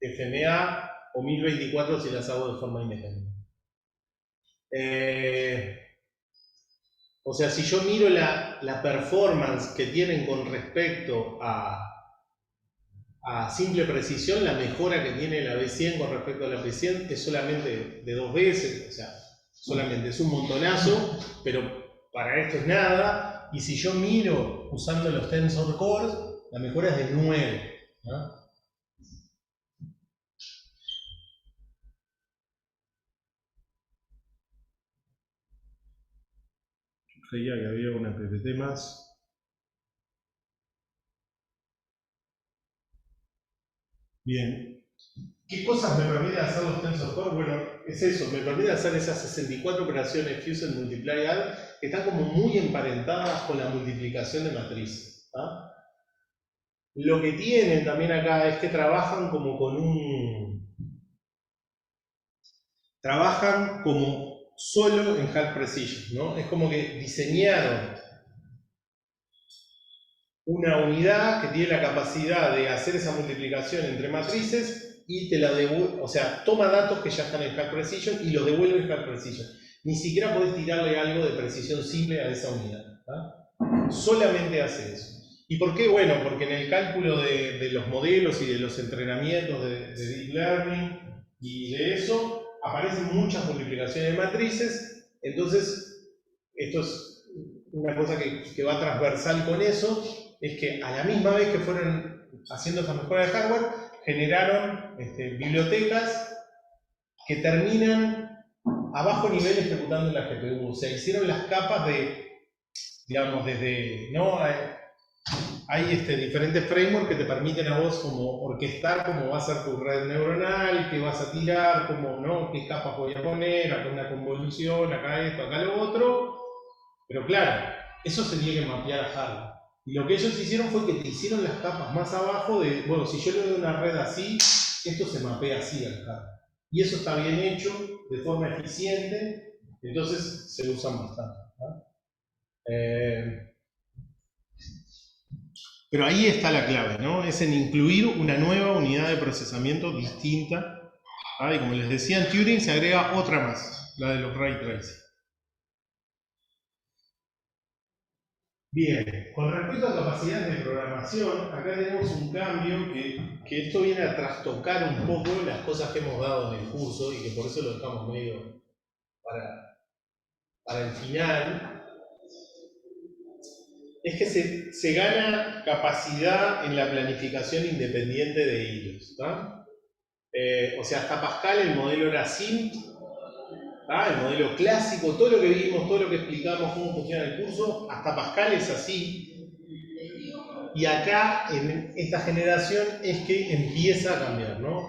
FMA, o 1024 si las hago de forma independiente. O sea, si yo miro la performance que tienen con respecto a simple precisión, la mejora que tiene la B100 con respecto a la P100 es solamente de 2 veces, o sea, solamente es un montonazo, pero para esto es nada. Y si yo miro usando los Tensor Cores, la mejora es de 9, ¿no? Creía que había una PPT más. Bien. ¿Qué cosas me permite hacer los Tensor Core? Bueno, es eso, me permite hacer esas 64 operaciones Fuse and Multiply Add que están como muy emparentadas con la multiplicación de matrices. ¿Ah? Lo que tienen también acá es que trabajan como con trabajan como solo en Half Precision, ¿no? Es como que diseñaron una unidad que tiene la capacidad de hacer esa multiplicación entre matrices y te la devuelve, o sea, toma datos que ya están en Half Precision y los devuelve en Half Precision. Ni siquiera podés tirarle algo de precisión simple a esa unidad. ¿Ah? Solamente hace eso. ¿Y por qué? Bueno, porque en el cálculo de los modelos y de los entrenamientos de Deep Learning y de eso, aparecen muchas multiplicaciones de matrices. Entonces, esto es una cosa que va transversal con eso, es que a la misma vez que fueron haciendo esa mejora de hardware, generaron bibliotecas que terminan a bajo nivel ejecutando la GPU. O sea, hicieron las capas de, digamos, desde, ¿no? Hay diferentes frameworks que te permiten a vos como orquestar cómo va a ser tu red neuronal, qué vas a tirar, cómo, ¿no? Qué capas voy a poner, acá una convolución, acá esto, acá lo otro. Pero claro, eso se tiene que mapear a hardware. Y lo que ellos hicieron fue que te hicieron las capas más abajo de, bueno, si yo le doy una red así, esto se mapea así al hardware. Y eso está bien hecho, de forma eficiente, entonces se usan bastante. ¿No? Pero ahí está la clave, ¿no? Es en incluir una nueva unidad de procesamiento distinta. ¿Ah? Y como les decía, en Turing se agrega otra más, la de los Ray Tracing. Bien, con respecto a capacidades de programación, acá tenemos un cambio que esto viene a trastocar un poco las cosas que hemos dado en el curso y que por eso lo dejamos medio para el final. Es que se gana capacidad en la planificación independiente de hilos. ¿Tá? O sea, hasta Pascal el modelo era SIMT, ¿tá? El modelo clásico, todo lo que vimos, todo lo que explicamos, cómo funciona el curso, hasta Pascal es así. Y acá, en esta generación, es que empieza a cambiar, ¿no?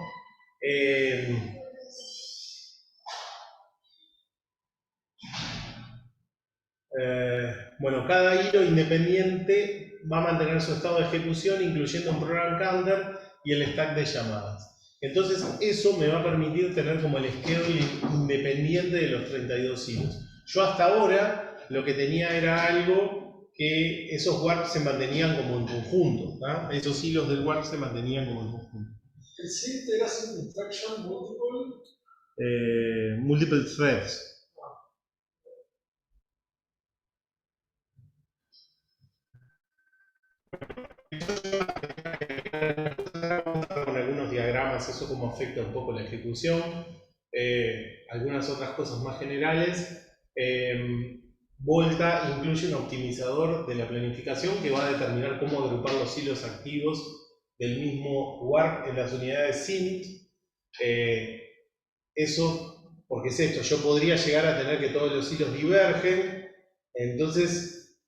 Bueno, cada hilo independiente va a mantener su estado de ejecución, incluyendo un program counter y el stack de llamadas. Entonces, eso me va a permitir tener como el schedule independiente de los 32 hilos. Yo hasta ahora lo que tenía era algo que esos warps se mantenían como en conjunto. ¿tá? Esos hilos del warp se mantenían como en conjunto. ¿El SIMT era Simple Instruction Multiple? Multiple threads. Con algunos diagramas, eso como afecta un poco la ejecución, algunas otras cosas más generales. Volta incluye un optimizador de la planificación que va a determinar cómo agrupar los hilos activos del mismo warp en las unidades SINT. Eso, porque es esto, yo podría llegar a tener que todos los hilos divergen, entonces,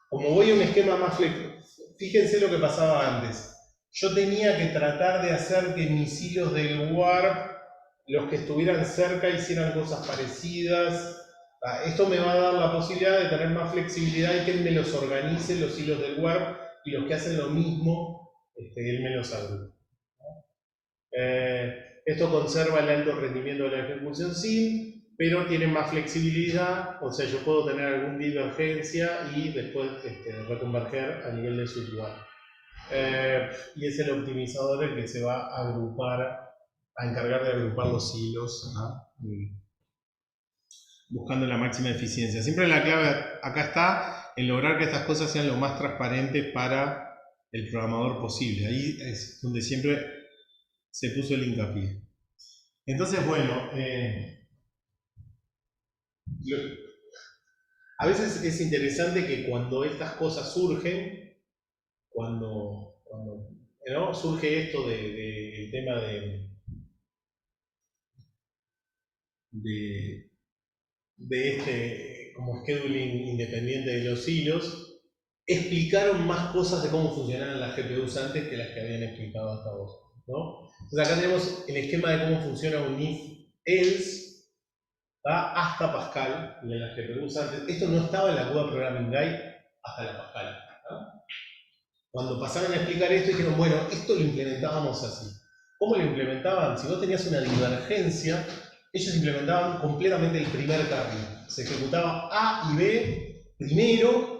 como voy a un esquema más flexible, fíjense lo que pasaba antes. Yo tenía que tratar de hacer que mis hilos del warp, los que estuvieran cerca, hicieran cosas parecidas. Esto me va a dar la posibilidad de tener más flexibilidad y que él me los organice, los hilos del warp, y los que hacen lo mismo, él me los agrupe. Esto conserva el alto rendimiento de la ejecución SIM, pero tiene más flexibilidad, o sea, yo puedo tener alguna divergencia y después reconverger a nivel de sublugar. Y es el optimizador el que se va a agrupar, a encargar de agrupar los hilos, buscando la máxima eficiencia. Siempre la clave acá está en lograr que estas cosas sean lo más transparentes para el programador posible. Ahí es donde siempre se puso el hincapié. Entonces, bueno, a veces es interesante que cuando estas cosas surgen, cuando ¿no? Surge esto del tema de como scheduling independiente de los hilos, explicaron más cosas de cómo funcionaban las GPUs antes que las que habían explicado hasta vos, ¿no? Entonces acá tenemos el esquema de cómo funciona un if-else hasta Pascal, de las GPUs antes. Esto no estaba en la Cuba Programming Guide hasta la Pascal, ¿no? Cuando pasaron a explicar esto dijeron, bueno, esto lo implementábamos así. ¿Cómo lo implementaban? Si vos tenías una divergencia, ellos implementaban completamente el primer carril. Se ejecutaba A y B primero.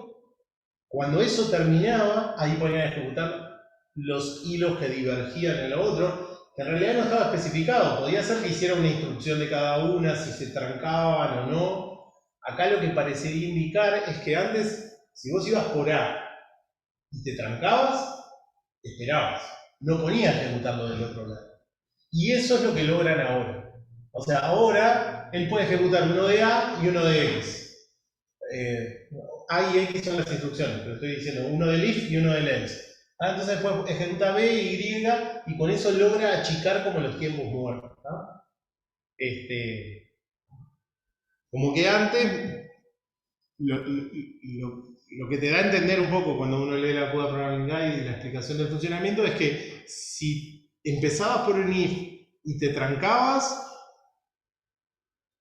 Cuando eso terminaba, ahí ponían a ejecutar los hilos que divergían en lo otro, que en realidad no estaba especificado. Podía ser que hiciera una instrucción de cada una, si se trancaban o no. Acá lo que parecería indicar es que antes, si vos ibas por A y te trancabas, esperabas. No ponías a ejecutarlo del otro lado. Y eso es lo que logran ahora. O sea, ahora él puede ejecutar uno de A y uno de X. A y X son las instrucciones, pero estoy diciendo uno del if y uno del else. Entonces después ejecuta B y Y y con eso logra achicar como los tiempos muertos, ¿no? Como que antes, lo que te da a entender un poco cuando uno lee la Cuba Programming Guide y la explicación del funcionamiento es que si empezabas por un if y te trancabas,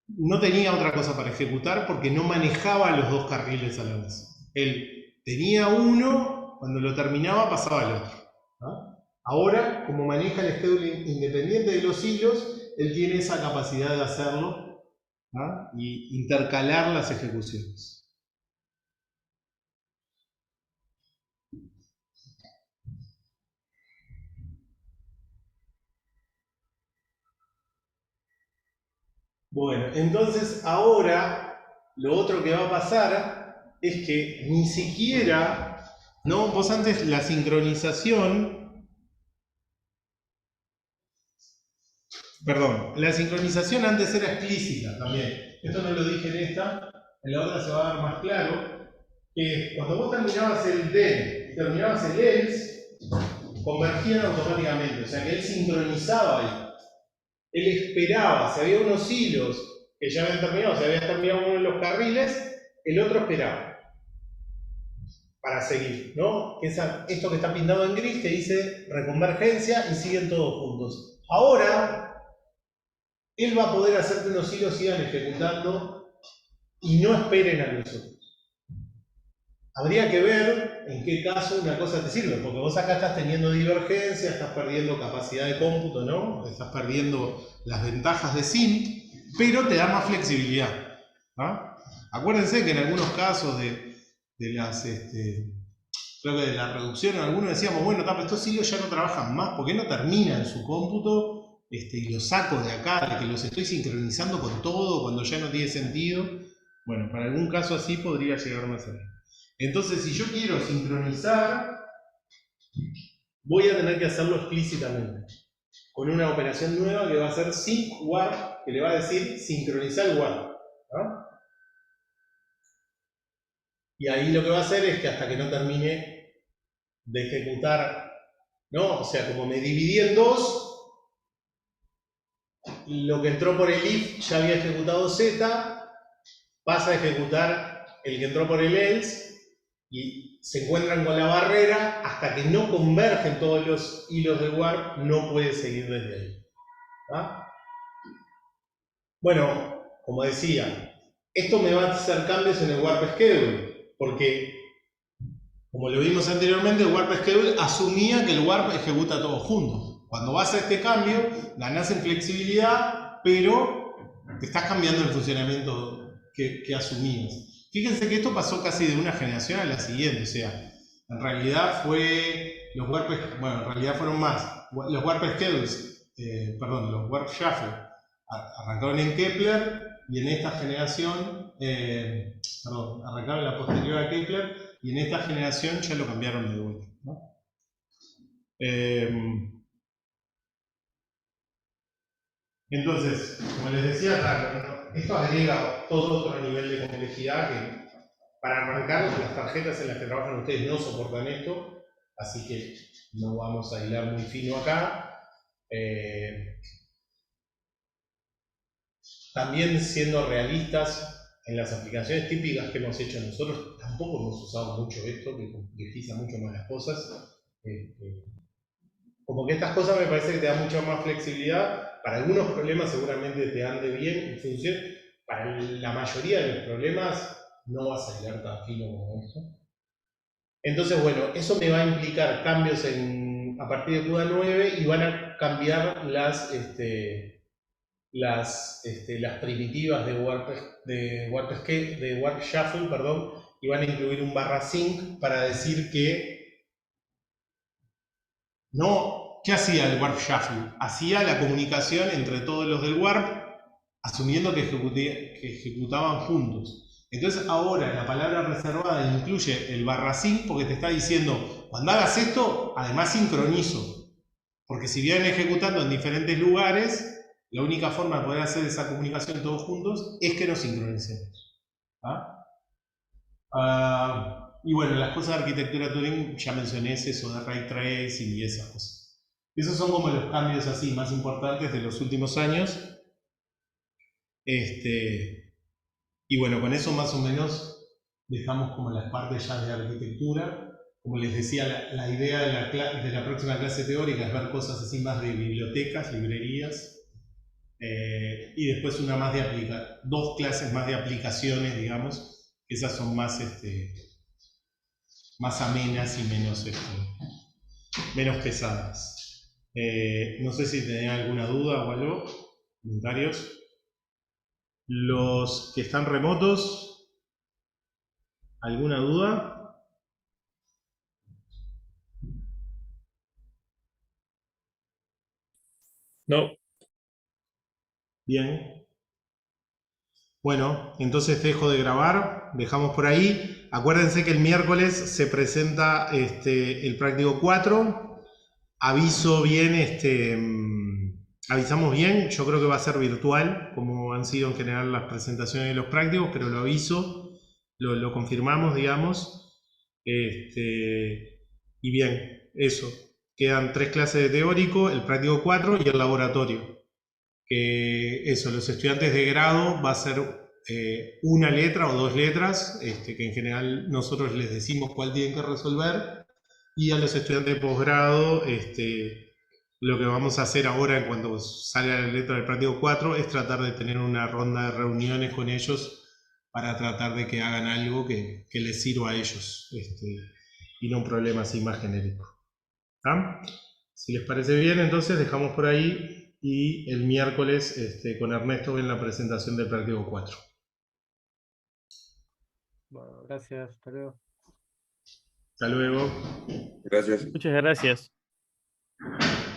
no tenía otra cosa para ejecutar porque no manejaba los dos carriles a la vez. Él tenía uno, cuando lo terminaba pasaba al otro, ¿no? Ahora, como maneja el scheduling independiente de los hilos, él tiene esa capacidad de hacerlo, ¿no? Y intercalar las ejecuciones. Bueno, entonces ahora lo otro que va a pasar es que ni siquiera, ¿no? Vos antes la sincronización, la sincronización antes era explícita también. Esto no lo dije en la otra se va a ver más claro, que cuando vos terminabas el den y terminabas el else, convergían automáticamente, o sea que él sincronizaba ahí. Él esperaba, si había unos hilos que ya habían terminado, si había terminado uno de los carriles, el otro esperaba para seguir, ¿no? Esto que está pintado en gris que dice reconvergencia y siguen todos juntos. Ahora, él va a poder hacer que unos hilos sigan ejecutando y no esperen a los otros. Habría que ver en qué caso una cosa te sirve, porque vos acá estás teniendo divergencia, estás perdiendo capacidad de cómputo, ¿no? Estás perdiendo las ventajas de SINT, pero te da más flexibilidad, ¿no? Acuérdense que en algunos casos creo que de la reducción, algunos decíamos, bueno, estos hilos ya no trabajan más, porque no terminan su cómputo y los saco de acá, de que los estoy sincronizando con todo cuando ya no tiene sentido. Bueno, para algún caso así podría llegarme a ser. Entonces, si yo quiero sincronizar, voy a tener que hacerlo explícitamente, con una operación nueva que va a ser sync warp, que le va a decir sincronizar warp. ¿no? Y ahí lo que va a hacer es que hasta que no termine de ejecutar, ¿no? O sea, como me dividí en dos, lo que entró por el if ya había ejecutado Z, pasa a ejecutar el que entró por el else, y se encuentran con la barrera, hasta que no convergen todos los hilos de warp, no puede seguir desde ahí. ¿Ah? Bueno, como decía, esto me va a hacer cambios en el warp schedule, porque, como lo vimos anteriormente, el warp schedule asumía que el warp ejecuta todo junto. Cuando vas a este cambio, ganás en flexibilidad, pero te estás cambiando el funcionamiento que asumías. Fíjense que esto pasó casi de una generación a la siguiente, o sea, en realidad los warp, bueno, en realidad fueron más. Los warp schedules, perdón, los warp shuffle arrancaron en Kepler, y en esta generación, perdón, arrancaron en la posterior a Kepler, y en esta generación ya lo cambiaron de vuelta, ¿no? Entonces, como les decía, claro, esto agrega todo otro nivel de complejidad que, para arrancar, las tarjetas en las que trabajan ustedes no soportan esto, así que no vamos a hilar muy fino acá. También, siendo realistas, en las aplicaciones típicas que hemos hecho nosotros, tampoco hemos usado mucho esto, que complejiza mucho más las cosas. Como que estas cosas me parece que te dan mucha más flexibilidad. Para algunos problemas seguramente te ande bien y funcione. Para la mayoría de los problemas no vas a hilar tan fino como esto. Entonces, bueno, eso me va a implicar cambios a partir de CUDA 9, y van a cambiar las primitivas de warp shuffle, perdón, y van a incluir un /sync para decir que no. ¿Qué hacía el warp shuffle? Hacía la comunicación entre todos los del warp, asumiendo que ejecutaban juntos. Entonces ahora la palabra reservada incluye el /sync, porque te está diciendo, cuando hagas esto, además sincronizo. Porque si vienen ejecutando en diferentes lugares, la única forma de poder hacer esa comunicación todos juntos es que nos sincronicemos. Y bueno, las cosas de arquitectura Turing, ya mencioné eso de ray tracing y esas cosas. Esos son como los cambios así más importantes de los últimos años. Y bueno, con eso más o menos dejamos como las partes ya de arquitectura. Como les decía, la idea de la próxima clase teórica es ver cosas así más de bibliotecas, librerías, y después dos clases más de aplicaciones, digamos. Esas son más, más amenas y menos pesadas. No sé si tenían alguna duda o algo, comentarios. Los que están remotos, ¿alguna duda? No. Bien. Bueno, entonces dejo de grabar, dejamos por ahí. Acuérdense que el miércoles se presenta el práctico 4. Aviso bien, avisamos bien, yo creo que va a ser virtual, como han sido en general las presentaciones de los prácticos, pero lo aviso, lo confirmamos, digamos. Y bien, eso. Quedan 3 clases de teórico, el práctico 4 y el laboratorio. Que eso, los estudiantes de grado va a ser una letra o 2 letras, que en general nosotros les decimos cuál tienen que resolver, y a los estudiantes de posgrado, lo que vamos a hacer ahora en cuanto salga la letra del práctico 4 es tratar de tener una ronda de reuniones con ellos para tratar de que hagan algo que les sirva a ellos, y no un problema así más genérico. ¿Ah? Si les parece bien, entonces dejamos por ahí, y el miércoles con Ernesto ven la presentación del práctico 4. Bueno, gracias. Hasta luego. Hasta luego. Gracias. Muchas gracias.